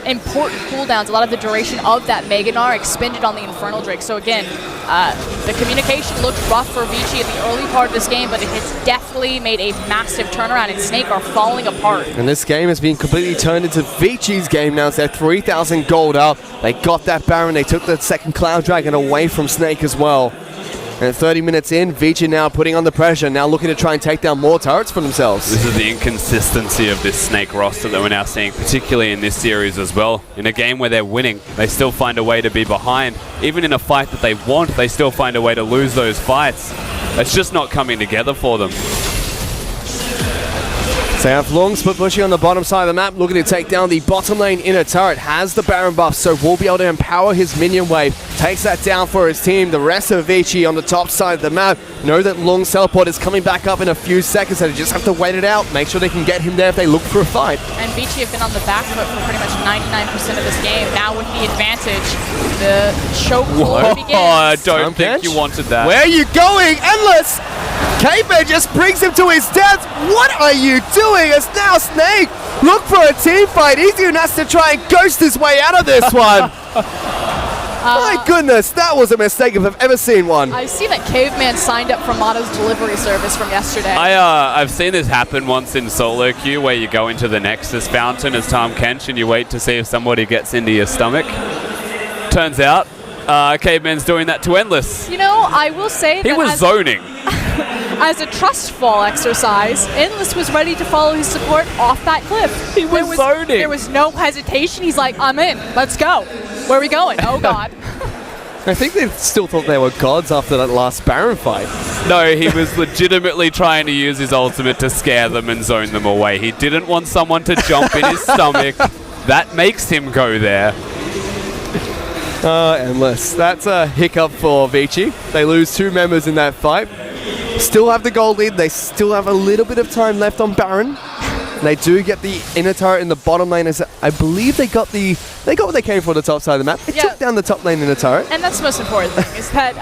B: important cooldowns. A lot of the duration of that Mega Gnar expended on the Infernal Drake. So again, the communication looked rough for Vici at the early part of this game, but it has definitely made a massive turnaround, and Snake are falling apart.
A: And this game has been completely turned into Vici's game now. So they're 3,000 gold up. They got that Baron. They took the second Cloud Dragon away from Snake as well. And 30 minutes in, Vici now putting on the pressure, now looking to try and take down more turrets for themselves.
C: This is the inconsistency of this Snake roster that we're now seeing, particularly in this series as well. In a game where they're winning, they still find a way to be behind. Even in a fight that they want, they still find a way to lose those fights. It's just not coming together for them.
A: So they have Long split pushing on the bottom side of the map, looking to take down the bottom lane inner turret. Has the Baron buff, so will be able to empower his minion wave. Takes that down for his team. The rest of Vici on the top side of the map know that Long's teleport is coming back up in a few seconds, so they just have to wait it out, make sure they can get him there if they look for a fight.
B: And Vici have been on the back foot for pretty much 99% of this game. Now with the advantage, the chokehold begins.
C: I don't think you wanted that.
A: Where are you going? Endless! Caveman just brings him to his death. What are you doing? As now Snake look for a team fight. EasyHoon has to try and ghost his way out of this one. My goodness, that was a mistake if I've ever seen one.
B: I see that Caveman signed up for Motto's delivery service from yesterday.
C: I've seen this happen once in solo queue, where you go into the Nexus fountain as Tom Kench and you wait to see if somebody gets into your stomach. Turns out, Caveman's doing that to Endless.
B: You know, I will say that
C: he was zoning.
B: As a trust fall exercise, Endless was ready to follow his support off that cliff.
C: He was zoning.
B: There was no hesitation. He's like, I'm in. Let's go. Where are we going? Oh, God.
A: I think they still thought they were gods after that last Baron fight.
C: No, he was legitimately trying to use his ultimate to scare them and zone them away. He didn't want someone to jump in his stomach. That makes him go there.
A: Endless. That's a hiccup for Vici. They lose 2 members in that fight. Still have the gold lead. They still have a little bit of time left on Baron. They do get the inner turret in the bottom lane. As I believe they got what they came for the top side of the map. They took down the top lane inner turret.
B: And that's the most important thing, is that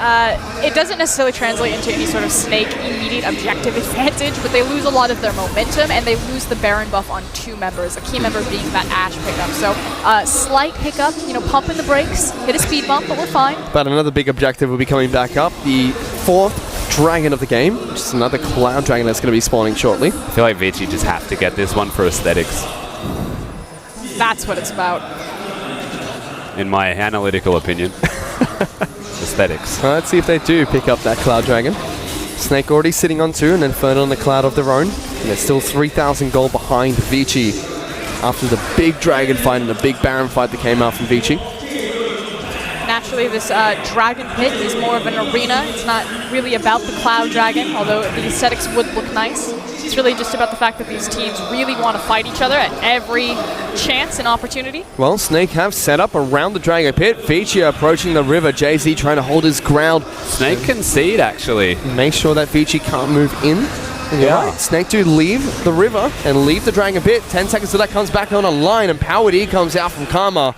B: it doesn't necessarily translate into any sort of Snake immediate objective advantage, but they lose a lot of their momentum, and they lose the Baron buff on 2 members, a key member being that Ashe pickup. So slight hiccup, pumping the brakes, hit a speed bump, but we're fine.
A: But another big objective will be coming back up. The 4th dragon of the game, just another Cloud Dragon that's going to be spawning shortly.
C: I feel like Vici just have to get this one for aesthetics.
B: That's what it's about.
C: In my analytical opinion. Aesthetics.
A: Let's see if they do pick up that Cloud Dragon. Snake already sitting on 2 and Infernal on the Cloud of their own. And they're still 3,000 gold behind Vici after the big Dragon fight and the big Baron fight that came out from Vici.
B: Naturally, this dragon pit is more of an arena. It's not really about the cloud dragon, although the aesthetics would look nice. It's really just about the fact that these teams really want to fight each other at every chance and opportunity.
A: Well, Snake have set up around the dragon pit. Vici approaching the river. JZ trying to hold his ground.
C: Snake concede, actually.
A: Make sure that Vici can't move in.
C: Yeah.
A: Right. Snake do leave the river and leave the dragon pit. 10 seconds till that comes back on a line, and Powered E comes out from Karma.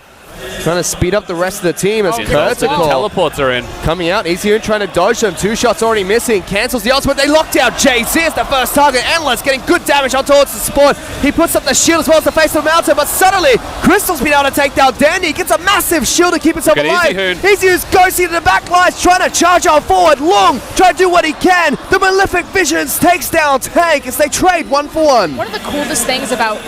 A: Trying to speed up the rest of the team as
C: The
A: Vertical
C: teleports are in.
A: coming out. Easy trying to dodge them. 2 shots already missing. Cancels the ultimate. They lock down JZ as the first target. Endless getting good damage on towards the support. He puts up the shield as well as the face of the mountain, but suddenly Crystal's been able to take down Dandy. Gets a massive shield to keep himself alive. Easy's ghosting to the back lines, trying to charge on forward. Long trying to do what he can. The Malefic Visions takes down Tank as they trade 1-for-1.
B: One of the coolest things about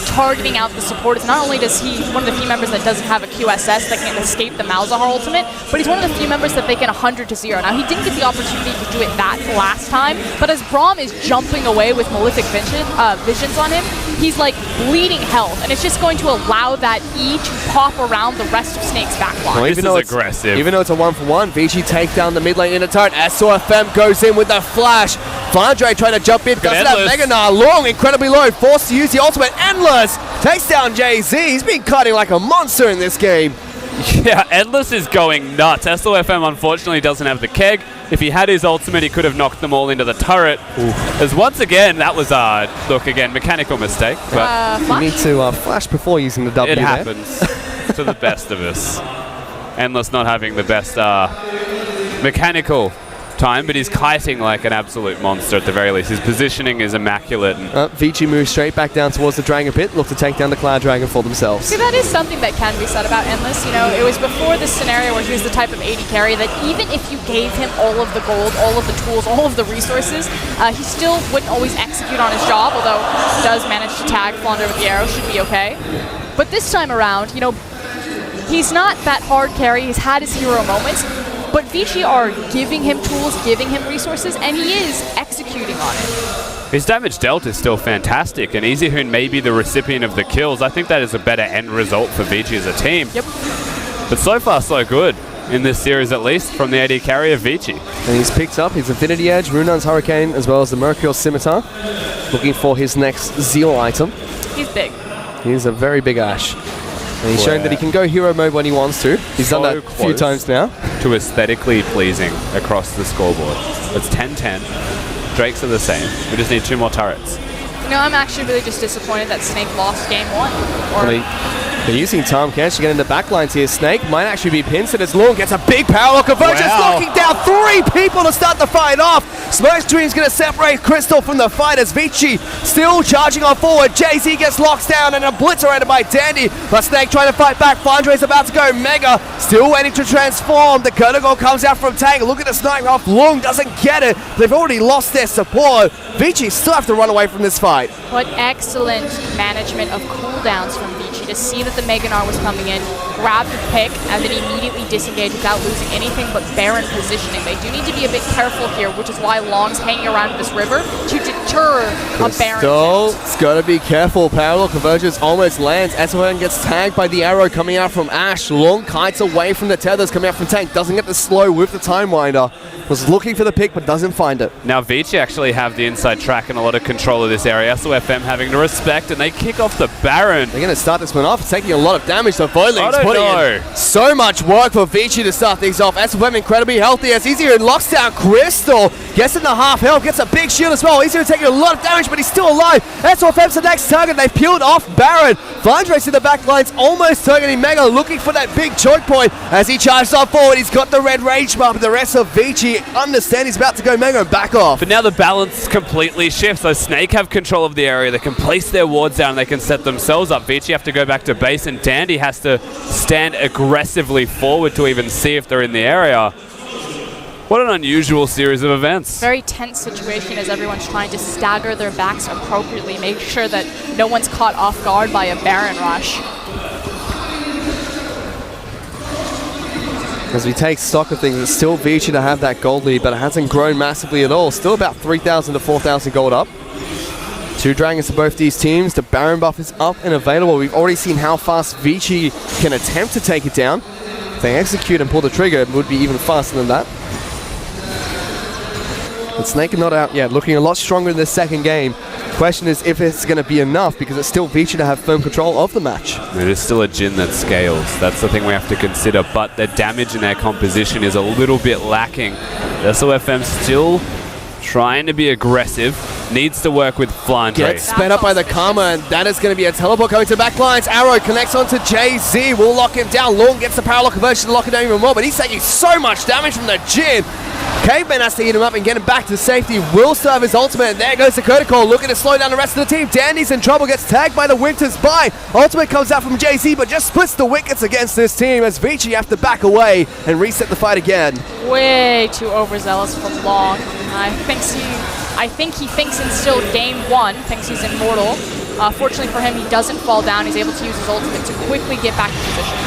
B: targeting out the support is not only does he one of the few members that doesn't have a QSS that can escape the Malzahar ultimate, but he's one of the few members that they can 100-0. Now, he didn't get the opportunity to do it that last time, but as Braum is jumping away with Malefic Visions on him, he's like bleeding health, and it's just going to allow that E to pop around the rest of Snake's backline.
A: Well,
C: This is aggressive.
A: Even though it's a 1-for-1, Vici take down the mid lane inner turret. SOFM goes in with the flash. Flandre trying to jump in, doesn't have Mega Gnar. Long, incredibly low, forced to use the ultimate. Endless takes down JZ. He's been cutting like a monster in this game.
C: Yeah, Endless is going nuts. SOFM unfortunately doesn't have the keg. If he had his ultimate, he could have knocked them all into the turret. As once again, that was mechanical mistake. But
A: You need to flash before using the W
C: it
A: there.
C: happens to the best of us. Endless not having the best mechanical time, but he's kiting like an absolute monster at the very least. His positioning is immaculate.
A: Vici moves straight back down towards the Dragon Pit, look to take down the Cloud Dragon for themselves.
B: See, that is something that can be said about Endless. You know, it was before this scenario where he was the type of AD carry that even if you gave him all of the gold, all of the tools, all of the resources, he still wouldn't always execute on his job, although he does manage to tag Flounder with the arrow, should be okay. But this time around, you know, he's not that hard carry. He's had his hero moments, but Vici are giving him tools, giving him resources, and he is executing on it.
C: His damage dealt is still fantastic, and EasyHoon may be the recipient of the kills. I think that is a better end result for Vici as a team.
B: Yep.
C: But so far, so good in this series, at least, from the AD carry of Vici.
A: And he's picked up his Infinity Edge, Runan's Hurricane, as well as the Mercurial Scimitar, looking for his next Zeal item.
B: He's big.
A: He's a very big Ash. And he's shown that he can go hero mode when he wants to. He's done that a few times now.
C: To aesthetically pleasing across the scoreboard. It's 10-10. Drakes are the same. We just need 2 more turrets.
B: You know, I'm actually really just disappointed that Snake lost game 1.
A: They're using Tom Cash to get into backlines here. Snake might actually be pinned, and as Long gets a big power lock convergence, knocking down 3 people to start the fight off. Smoke Stream's going to separate Crystal from the fight as Vici still charging on forward. JZ gets locked down and obliterated by Dandy, but Snake trying to fight back. Flandre's about to go Mega, still waiting to transform. The Kurtagol comes out from Tank. Look at the snipe off. Long doesn't get it. They've already lost their support. Vici still have to run away from this fight.
B: But excellent management of cooldowns from Vici to see that the Mega Gnar was coming in, grab the pick, and then immediately disengage without losing anything but Baron positioning. They do need to be a bit careful here, which is why Long's hanging around this river to deter a Baron.
A: It's got to be careful. Parallel convergence almost lands. SON gets tagged by the arrow coming out from Ash. Long kites away from the tethers coming out from Tank. Doesn't get the slow with the Time Winder. Was looking for the pick but doesn't find it.
C: Now Vici actually have the inside track and a lot of control of this area. SOFM having to respect, and they kick off the Baron.
A: They're going to start this one off. It's taking a lot of damage. So Voidling's putting in so much work for Vici to start things off. SOFM incredibly healthy as Easier locks down Crystal. Gets in the half health. Gets a big shield as well. Easier taking a lot of damage, but he's still alive. SOFM's the next target. They've peeled off Baron. Flandre's in the back lines, almost targeting Mega, looking for that big choke point as he charges on forward. He's got the red rage bar, but the rest of Vici understand he's about to go Mega and back off.
C: But now the balance completely shifts. So Snake have control of the area. They can place their wards down and they can set themselves up. Vici have to go back to base, and Dandy has to stand aggressively forward to even see if they're in the area. What an unusual series of events.
B: Very tense situation as everyone's trying to stagger their backs appropriately, make sure that no one's caught off guard by a Baron rush.
A: As we take stock of things, it's still Vici to have that gold lead, but it hasn't grown massively at all. Still about 3,000 to 4,000 gold up. 2 dragons to both these teams. The Baron buff is up and available. We've already seen how fast Vici can attempt to take it down. If they execute and pull the trigger, it would be even faster than that. But Snake are not out yet, looking a lot stronger in this second game. Question is if it's going to be enough, because it's still Vici to have firm control of the match.
C: It is still a Jin that scales. That's the thing we have to consider, but their damage and their composition is a little bit lacking. SOFM still trying to be aggressive. Needs to work with Flandre.
A: Gets sped up by the Karma, and that is going to be a teleport coming to the back lines. Arrow connects onto JZ. Will lock him down. Long gets the power lock conversion to lock it down even more, but he's taking so much damage from the Jin. Caveman has to eat him up and get him back to safety. Will serve his ultimate, and there goes the Curtical, looking to slow down the rest of the team. Dandy's in trouble, gets tagged by the Winter's Buy. Ultimate comes out from JZ, but just splits the wickets against this team as Vici have to back away and reset the fight again.
B: Way too overzealous for Long. I think he thinks in still game one, thinks he's immortal. Fortunately for him, he doesn't fall down. He's able to use his ultimate to quickly get back in position.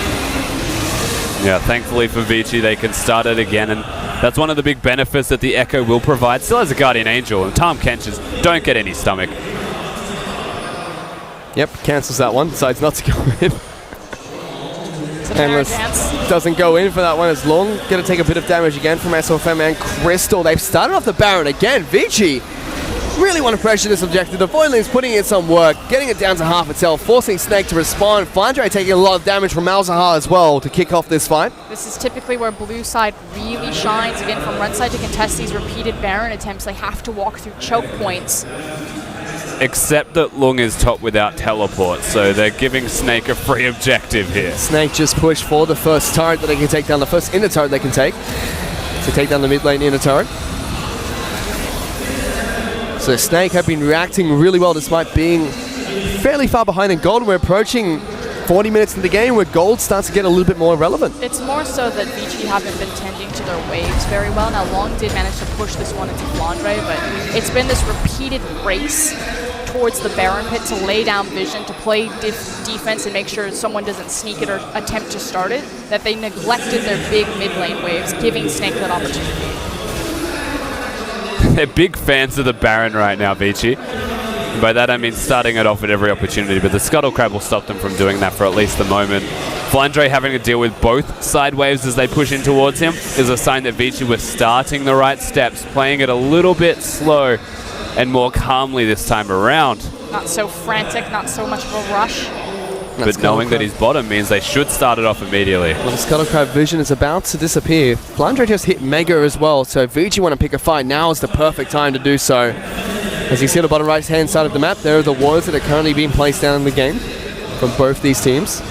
C: Yeah, thankfully for Vici, they can start it again, and that's one of the big benefits that the Echo will provide. Still has a Guardian Angel, and Tom Kenches don't get any stomach.
A: Yep, cancels that one, decides not to go in.
B: Endless
A: doesn't go in for that one as Long. Going to take a bit of damage again from SOFM and Crystal. They've started off the Baron again. Vici really want to pressure this objective. The Voidling's putting in some work, getting it down to half itself, forcing Snake to respond. Flandre taking a lot of damage from Malzahar as well to kick off this fight.
B: This is typically where blue side really shines. Again, from red side to contest these repeated Baron attempts, they have to walk through choke points.
C: Except that Lung is top without teleport, so they're giving Snake a free objective here.
A: Snake just pushed for the first turret that they can take down, the first inner turret they can take, to take down the mid lane inner turret. So Snake have been reacting really well despite being fairly far behind in gold. We're approaching 40 minutes in the game where gold starts to get a little bit more relevant.
B: It's more so that Vici haven't been tending to their waves very well. Now Long did manage to push this one into Flandre, but it's been this repeated race towards the Baron pit to lay down vision, to play defense and make sure someone doesn't sneak it or attempt to start it, that they neglected their big mid lane waves, giving Snake that opportunity.
C: They're big fans of the Baron right now, Vici. And by that I mean starting it off at every opportunity, but the Scuttle Crab will stop them from doing that for at least the moment. Flandre having to deal with both side waves as they push in towards him is a sign that Vici was starting the right steps, playing it a little bit slow and more calmly this time around.
B: Not so frantic, not so much of a rush.
C: But knowing that he's bottom means they should start it off immediately.
A: Well, the Scuttle Crab vision is about to disappear. Flandre just hit Mega as well, so if Vici want to pick a fight, now is the perfect time to do so. As you see on the bottom right hand side of the map, there are the wards that are currently being placed down in the game from both these teams.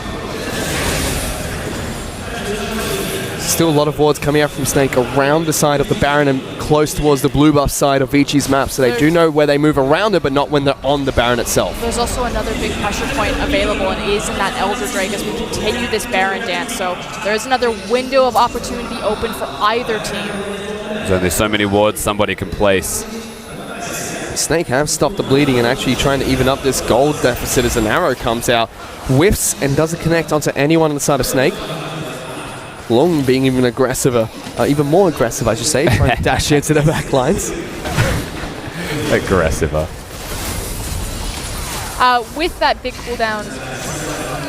A: Still a lot of wards coming out from Snake around the side of the Baron and close towards the blue buff side of Vici's map, so they do know where they move around it, but not when they're on the Baron itself.
B: There's also another big pressure point available, and is in that Elder Drake as we continue this Baron dance, so there's another window of opportunity open for either team.
C: There's only so many wards somebody can place.
A: Snake have stopped the bleeding and actually trying to even up this gold deficit as an arrow comes out, whiffs and doesn't connect onto anyone on the side of Snake. Long being even aggressive, even more aggressive, I should say, trying to dash into the back lines.
C: Aggressive.
B: With that big cooldown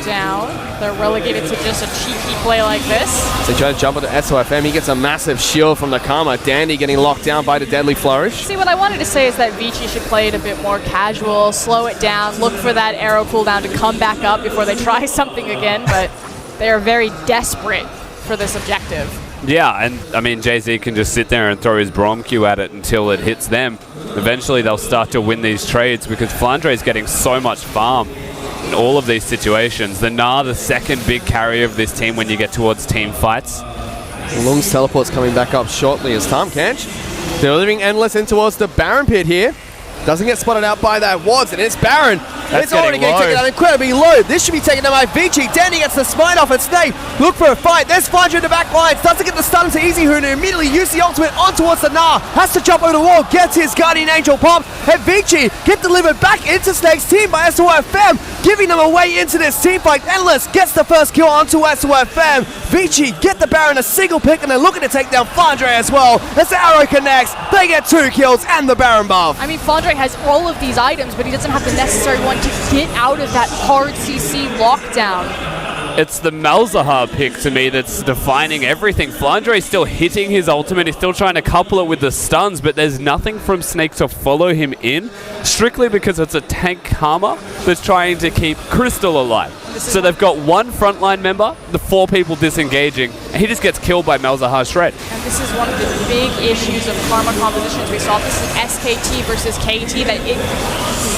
B: down, they're relegated to just a cheeky play like this.
A: So they try to jump onto SOFM. He gets a massive shield from the Karma. Dandy getting locked down by the Deadly Flourish.
B: See, what I wanted to say is that Vici should play it a bit more casual, slow it down, look for that arrow cooldown to come back up before they try something again, but they are very desperate for this objective.
C: Yeah, and I mean, JZ can just sit there and throw his Brom Q at it until it hits them. Eventually they'll start to win these trades because Flandre is getting so much farm in all of these situations. The Gnar, the second big carrier of this team when you get towards team fights.
A: Lung's teleport's coming back up shortly as Tom Kench delivering Endless in towards the Baron pit here. Doesn't get spotted out by that Wards, and it's Baron. It's already getting taken out incredibly low. This should be taken down by Vici. Dandy gets the smite off at Snake. Look for a fight. There's Flandre in the back lines. Doesn't get the stun to Easy Hoon, who immediately uses the ultimate on towards the Gnar. Has to jump over the wall, gets his Guardian Angel pump, and Vici get delivered back into Snake's team by SOFM, giving them a way into this team fight. Endless gets the first kill onto SOFM. Vici get the Baron a single pick, and they're looking to take down Flandre as well. As the arrow connects, they get 2 kills and the Baron buff.
B: I mean, Flandre has all of these items, but he doesn't have the necessary one to get out of that hard CC lockdown.
C: It's the Malzahar pick to me that's defining everything. Flandre's still hitting his ultimate. He's still trying to couple it with the stuns, but there's nothing from Snake to follow him in, strictly because it's a tank Karma that's trying to keep Crystal alive. So they've got one frontline member, the 4 people disengaging, and he just gets killed by Malzahar straight.
B: And this is one of the big issues of Karma compositions. We saw this in SKT versus KT, that it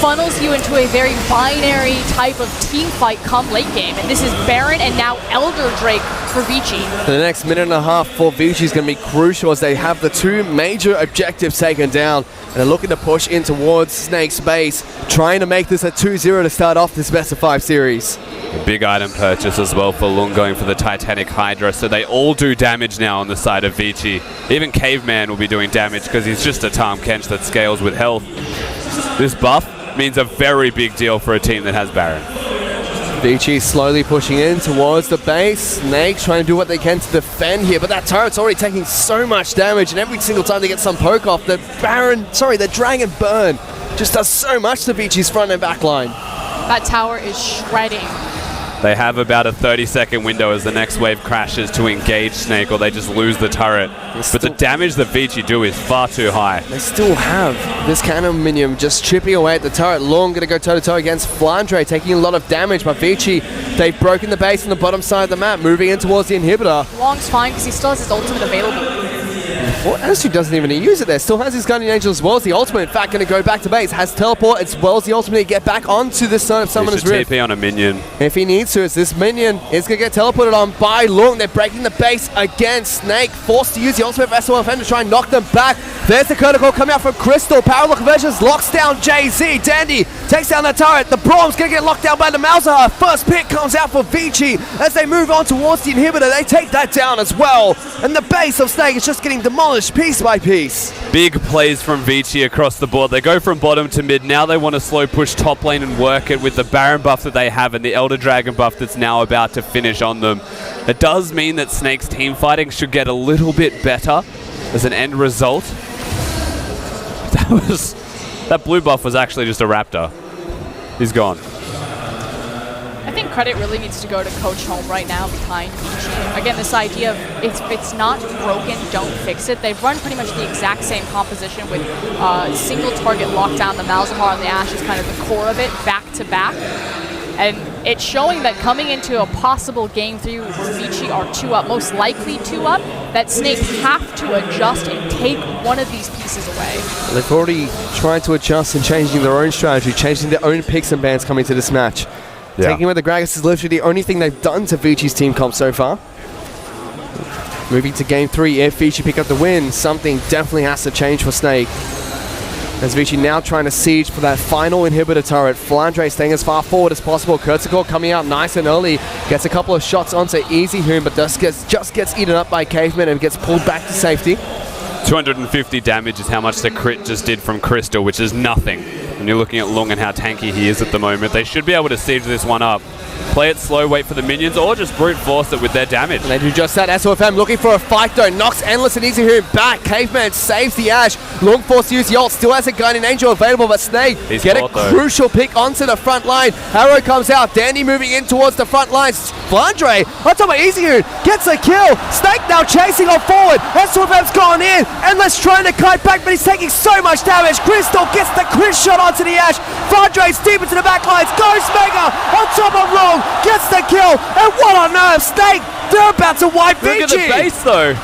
B: funnels you into a very binary type of team fight come late game. And this is Baron and now Elder Drake for Vici.
A: The next minute and a half for Vici is going to be crucial as they have the 2 major objectives taken down. And they're looking to push in towards Snake's base, trying to make this a 2-0 to start off this best of 5 series.
C: A big item purchase as well for Lung, going for the Titanic Hydra, so they all do damage now on the side of Vici. Even Caveman will be doing damage because he's just a Tahm Kench that scales with health. This buff means a very big deal for a team that has Baron.
A: Vici slowly pushing in towards the base. Snake trying to do what they can to defend here, but that turret's already taking so much damage, and every single time they get some poke off, the Dragon Burn just does so much to Vici's front and back line.
B: That tower is shredding.
C: They have about a 30-second window as the next wave crashes to engage Snake, or they just lose the turret. But the damage that Vici do is far too high. They
A: still have this cannon minion just chipping away at the turret. Lung going to go toe-to-toe against Flandre, taking a lot of damage. But Vici, they've broken the base on the bottom side of the map, moving in towards the inhibitor.
B: Lung's fine because he still has his ultimate available.
A: Well, Astrid doesn't even use it there. Still has his Guardian Angel as well as the ultimate. In fact, going to go back to base. Has teleport as well as the ultimate to get back onto this Son of Summoner's Rift.
C: TP on a minion.
A: If he needs to, it's this minion is going to get teleported on by Lung. They're breaking the base against Snake. Forced to use the ultimate for SOFM to try and knock them back. There's the critical coming out from Crystal. Power Lock Conversions locks down JZ. Dandy takes down the turret. The Brom's going to get locked down by the Malzahar. First pick comes out for Vici as they move on towards the inhibitor. They take that down as well. And the base of Snake is just getting demolished piece by piece.
C: Big plays from Vici across the board. They go from bottom to mid. Now they want to slow push top lane and work it with the Baron buff that they have and the Elder Dragon buff that's now about to finish on them. It does mean that Snake's team fighting should get a little bit better as an end result. That blue buff was actually just a Raptor. He's gone.
B: I think credit really needs to go to Coach Holm right now behind Vici. Again, this idea of if it's not broken, don't fix it. They've run pretty much the exact same composition with single target lockdown. The Malzahar and the Ashe is kind of the core of it, back to back. And it's showing that coming into a possible game 3 where Vici are 2-up, most likely 2-up, that Snake have to adjust and take one of these pieces away.
A: They've already tried to adjust and changing their own strategy, changing their own picks and bans coming to this match. Yeah. Taking away the Gragas is literally the only thing they've done to Vici's team comp so far. Moving to game 3, if Vici pick up the win, something definitely has to change for Snake. As Vici now trying to siege for that final inhibitor turret. Flandre staying as far forward as possible. Kurtzikor coming out nice and early. Gets a couple of shots onto Easy Hoon, but just gets eaten up by Caveman and gets pulled back to safety.
C: 250 damage is how much the crit just did from Crystal, which is nothing. When you're looking at Lung and how tanky he is at the moment, they should be able to siege this one up. Play it slow, wait for the minions, or just brute force it with their damage.
A: And they do just that. SOFM looking for a fight though. Knocks Endless and Easy Hoon back. Caveman saves the Ashe. Lung forced to use the ult. Still has a Guardian Angel available, but Snake get a crucial pick onto the front line. Arrow comes out. Dandy moving in towards the front lines. Flandre on top of Easy Hoon gets a kill. Snake now chasing on forward. SOFM's gone in. Endless trying to kite back, but he's taking so much damage. Crystal gets the crit shot onto the Ashe. Flandre's deep into the back lines. Ghost Mega on top of Lung. Gets the kill, and what on earth, Snake, they're about to wipe Vici.
C: Look at the base though.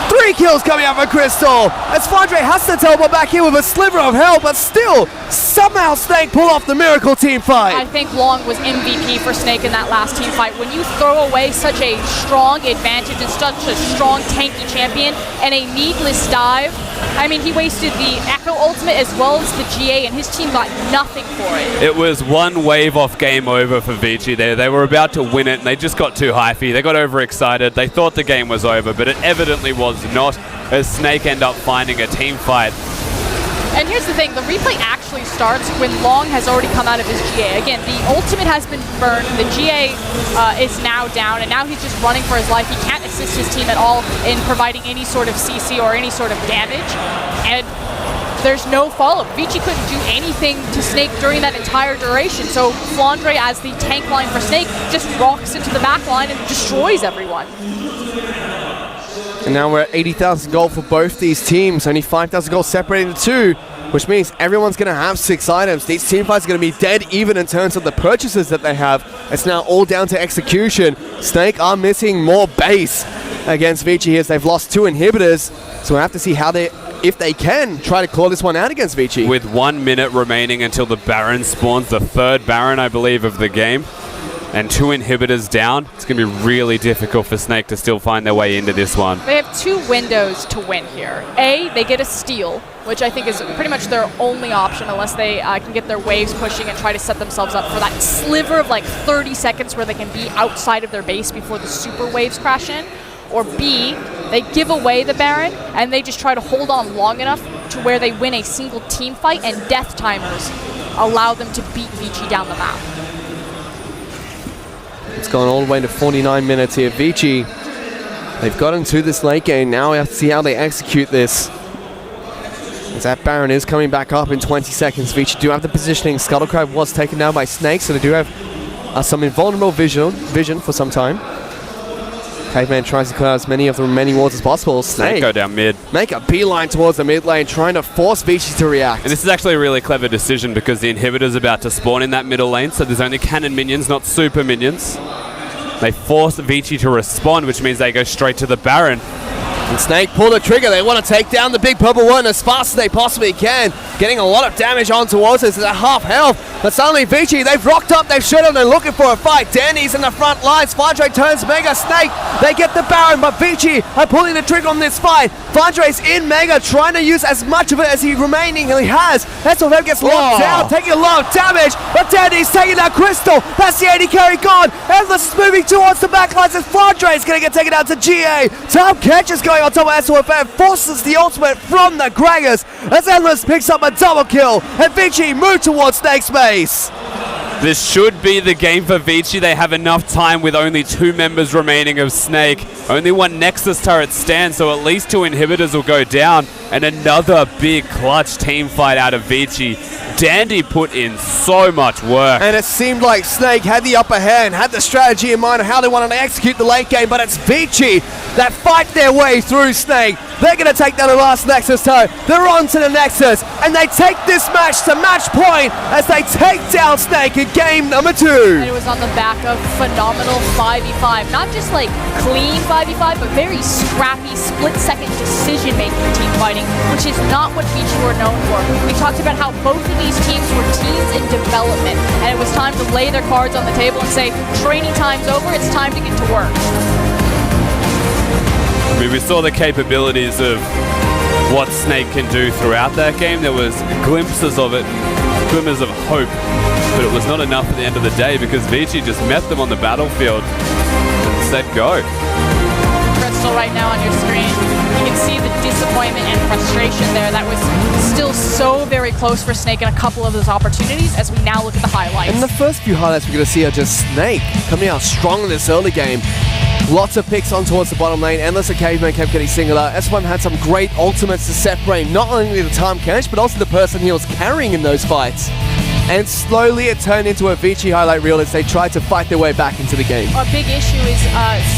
A: 3 kills coming out for Crystal, as Flandre has to teleport back here with a sliver of health, but still, somehow Snake pull off the miracle team fight.
B: I think Long was MVP for Snake in that last team fight. When you throw away such a strong advantage and such a strong tanky champion and a needless dive, I mean, he wasted the Echo ultimate as well as the GA, and his team got nothing for it.
C: It was one wave off game over for Vici there. They were about to win it, and they just got too hypey. They got overexcited. They thought the game was over, but it evidently was not, as Snake end up finding a team fight.
B: And here's the thing, the replay actually starts when Long has already come out of his GA. Again, the ultimate has been burned, the GA is now down, and now he's just running for his life. He can't assist his team at all in providing any sort of CC or any sort of damage. And there's no follow-up. Vici couldn't do anything to Snake during that entire duration, so Flandre, as the tank line for Snake, just rocks into the back line and destroys everyone.
A: And now we're at 80,000 gold for both these teams. Only 5,000 gold separating the two, which means everyone's going to have 6 items. These team fights are going to be dead even in terms of the purchases that they have. It's now all down to execution. Snake are missing more base against Vici as they've lost 2 inhibitors. So we'll have to see how if they can try to call this one out against Vici.
C: With 1 minute remaining until the Baron spawns, the 3rd Baron, I believe, of the game, and 2 inhibitors down, it's going to be really difficult for Snake to still find their way into this one.
B: They have 2 windows to win here. A, they get a steal, which I think is pretty much their only option unless they can get their waves pushing and try to set themselves up for that sliver of like 30 seconds where they can be outside of their base before the super waves crash in. Or B, they give away the Baron and they just try to hold on long enough to where they win a single team fight and death timers allow them to beat Vici down the map.
A: It's gone all the way to 49 minutes here. Vici, they've got into this late game. Now we have to see how they execute this. As that Baron is coming back up in 20 seconds. Vici do have the positioning. Scuttlecrab was taken down by Snake, so they do have some invulnerable vision for some time. Caveman tries to clear out as many of the remaining wards as possible. Snake
C: go down mid.
A: Make a beeline towards the mid lane, trying to force Vici to react.
C: And this is actually a really clever decision because the inhibitor's about to spawn in that middle lane, so there's only cannon minions, not super minions. They force Vici to respond, which means they go straight to the Baron.
A: And Snake pull the trigger. They want to take down the big purple one as fast as they possibly can. Getting a lot of damage on towards us at half health. But suddenly Vici, they've rocked up, they've shut up, they're looking for a fight. Danny's in the front lines. Flandre turns Mega. Snake, they get the Baron, but Vici are pulling the trigger on this fight. Flandre's in Mega, trying to use as much of it as he has. SLF gets locked down, taking a lot of damage, but Danny's taking down Crystal. That's the AD carry gone. Endless is moving towards the back lines as Flandre's going to get taken down to GA. Tom Ketch is going on top of SLF, forces the ultimate from the Gragas as Endless picks up a double kill, and Vici move towards Snake's base.
C: This should be the game for Vici. They have enough time with only 2 members remaining of Snake. Only 1 Nexus turret stands, so at least 2 inhibitors will go down. And another big clutch team fight out of Vici. Dandy put in so much work.
A: And it seemed like Snake had the upper hand, had the strategy in mind of how they wanted to execute the late game, but it's Vici that fight their way through Snake. They're going to take down the last Nexus turret. They're on to the Nexus, and they take this match to match point as they take down Snake in game number 2.
B: And it was on the back of phenomenal 5v5. Not just like clean 5v5, but very scrappy, split-second decision-making team fighting, which is not what Vici were known for. We talked about how both of these teams were teams in development, and it was time to lay their cards on the table and say, training time's over, it's time to get to work.
C: We saw the capabilities of what Snake can do throughout that game. There was glimpses of it, glimmers of hope, but it was not enough at the end of the day because Vici just met them on the battlefield and said go.
B: Crystal right now on your screen, you can see the disappointment and frustration there. That was still so very close for Snake in a couple of those opportunities as we now look at the highlights.
A: And the first few highlights we're going to see are just Snake coming out strong in this early game. Lots of picks on towards the bottom lane. Endless and Caveman kept getting singular. S1 had some great ultimates to separate not only the Tom Kench, but also the person he was carrying in those fights. And slowly it turned into a Vici highlight reel as they tried to fight their way back into the game.
B: A big issue is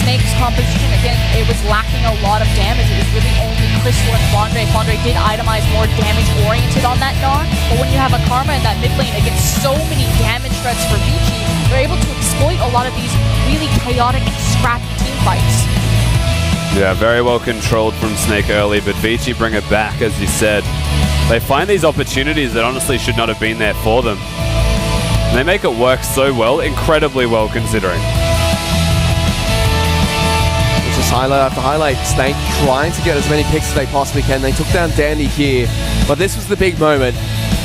B: Snake's composition. Again, it was lacking a lot of damage. It was really only Crystal and Flandre. Flandre did itemize more damage-oriented on that Gnar, but when you have a Karma in that mid lane against so many damage threats for Vici, they're able to exploit a lot of these really chaotic and scrappy team fights.
C: Yeah, very well controlled from Snake early, but Vici bring it back, as you said. They find these opportunities that honestly should not have been there for them. And they make it work so well, incredibly well considering.
A: It's just highlight after highlight. Snake trying to get as many picks as they possibly can. They took down Dandy here, but this was the big moment.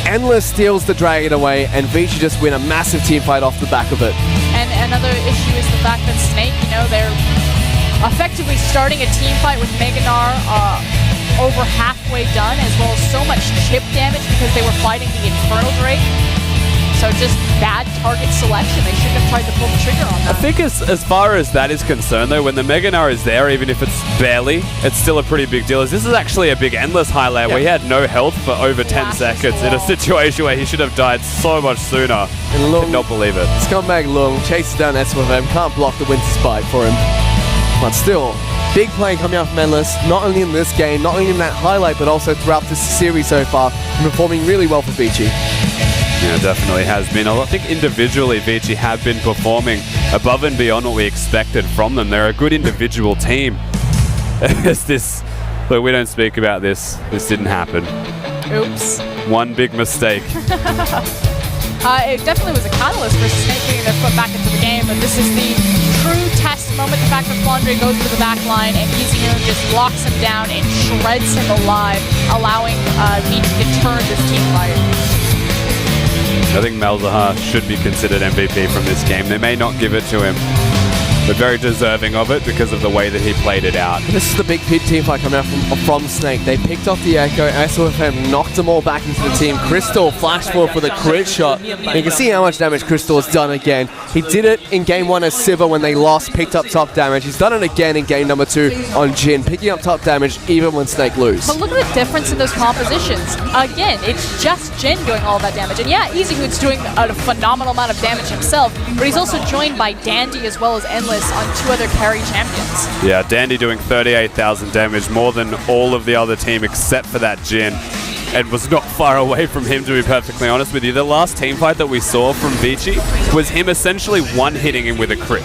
A: Endless steals the Dragon away, and Vici just win a massive team fight off the back of it.
B: And another issue is the fact that Snake, you know, they're effectively starting a team fight with Mega Gnar over halfway done, as well as so much chip damage because they were fighting the Infernal Drake. So just bad target selection. They shouldn't have tried to pull the trigger on that.
C: I think as far as that is concerned, though, when the Mega Gnar is there, even if it's barely, it's still a pretty big deal. As this is actually a big endless highlight where he had no health for over 10 seconds in a situation where he should have died so much sooner.
A: And Lung,
C: could not believe it.
A: Scumbag Lung chases down SWFM, can't block the Winter Spike for him. But still, big play coming out from Endless, not only in this game, not only in that highlight, but also throughout this series so far, and performing really well for Vici.
C: Yeah, definitely has been. I think individually Vici have been performing above and beyond what we expected from them. They're a good individual team. Look, we don't speak about this. This didn't happen.
B: Oops.
C: One big mistake.
B: It definitely was a catalyst for Snake getting their foot back into the game, but this is the true test moment. The fact that Flandre goes to the back line and Easy just locks him down and shreds him alive, allowing Vici to turn this team fight.
C: I think Malzahar should be considered MVP from this game. They may not give it to him, but very deserving of it because of the way that he played it out.
A: This is the big pit team fight coming out from Snake. They picked off the Echo, SOFM knocked them all back into the team. Crystal flashed forward for the crit shot. And you can see how much damage Crystal has done again. He did it in game 1 as Siva when they lost, picked up top damage. He's done it again in game number 2 on Jin, picking up top damage even when Snake lose.
B: But look at the difference in those compositions. Again, it's just Jin doing all that damage. And yeah, EasyHood's doing a phenomenal amount of damage himself, but he's also joined by Dandy as well as Endless on 2 other carry champions.
C: Yeah, Dandy doing 38,000 damage, more than all of the other team except for that Jin. And was not far away from him, to be perfectly honest with you. The last team fight that we saw from Vici was him essentially one-hitting him with a crit.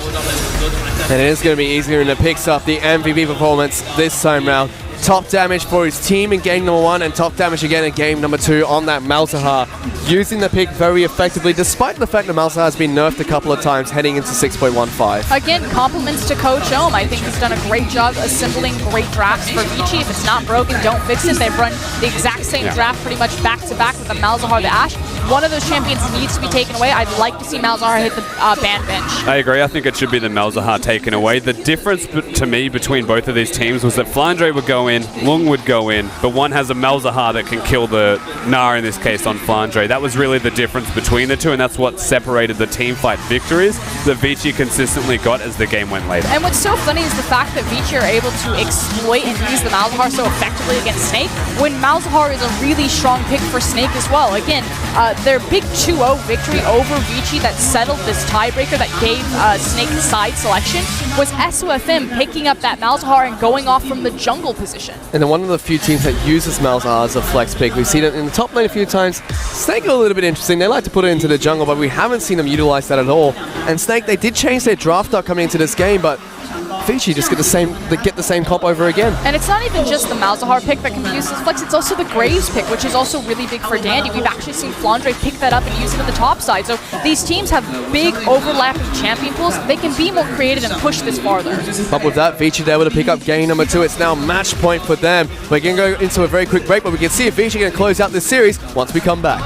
A: And it is going to be easier, and it picks up the MVP performance this time round. Top damage for his team in game number 1 and top damage again in game number 2 on that Malzahar. Using the pick very effectively, despite the fact that Malzahar has been nerfed a couple of times heading into 6.15.
B: Again, compliments to Coach Ohm. I think he's done a great job assembling great drafts for Vici. If it's not broken, don't fix it. They've run the exact same draft pretty much back-to-back with the Malzahar, the Ashe. One of those champions needs to be taken away. I'd like to see Malzahar hit the ban bench.
C: I agree. I think it should be the Malzahar taken away. The difference to me between both of these teams was that Flandre would go in, Lung would go in, but one has a Malzahar that can kill the Gnar, in this case, on Flandre. That was really the difference between the two, and that's what separated the team fight victories that Vici consistently got as the game went later.
B: And what's so funny is the fact that Vici are able to exploit and use the Malzahar so effectively against Snake, when Malzahar is a really strong pick for Snake as well. Again, their big 2-0 victory over Vici that settled this tiebreaker that gave Snake side selection was SOFM picking up that Malzahar and going off from the jungle position.
A: And then one of the few teams that uses Malzahar as a flex pick. We've seen it in the top lane a few times. Snake are a little bit interesting. They like to put it into the jungle, but we haven't seen them utilize that at all. And Snake, they did change their draft up coming into this game, but Vici just get the same comp over again.
B: And it's not even just the Malzahar pick that confuses Flex, it's also the Graves pick, which is also really big for Dandy. We've actually seen Flandre pick that up and use it on the top side. So these teams have big overlapping champion pools. They can be more creative and push this farther.
A: But with that, Vici able to pick up game number 2. It's now match point for them. We're going to go into a very quick break, but we can see if Vici can close out this series once we come back.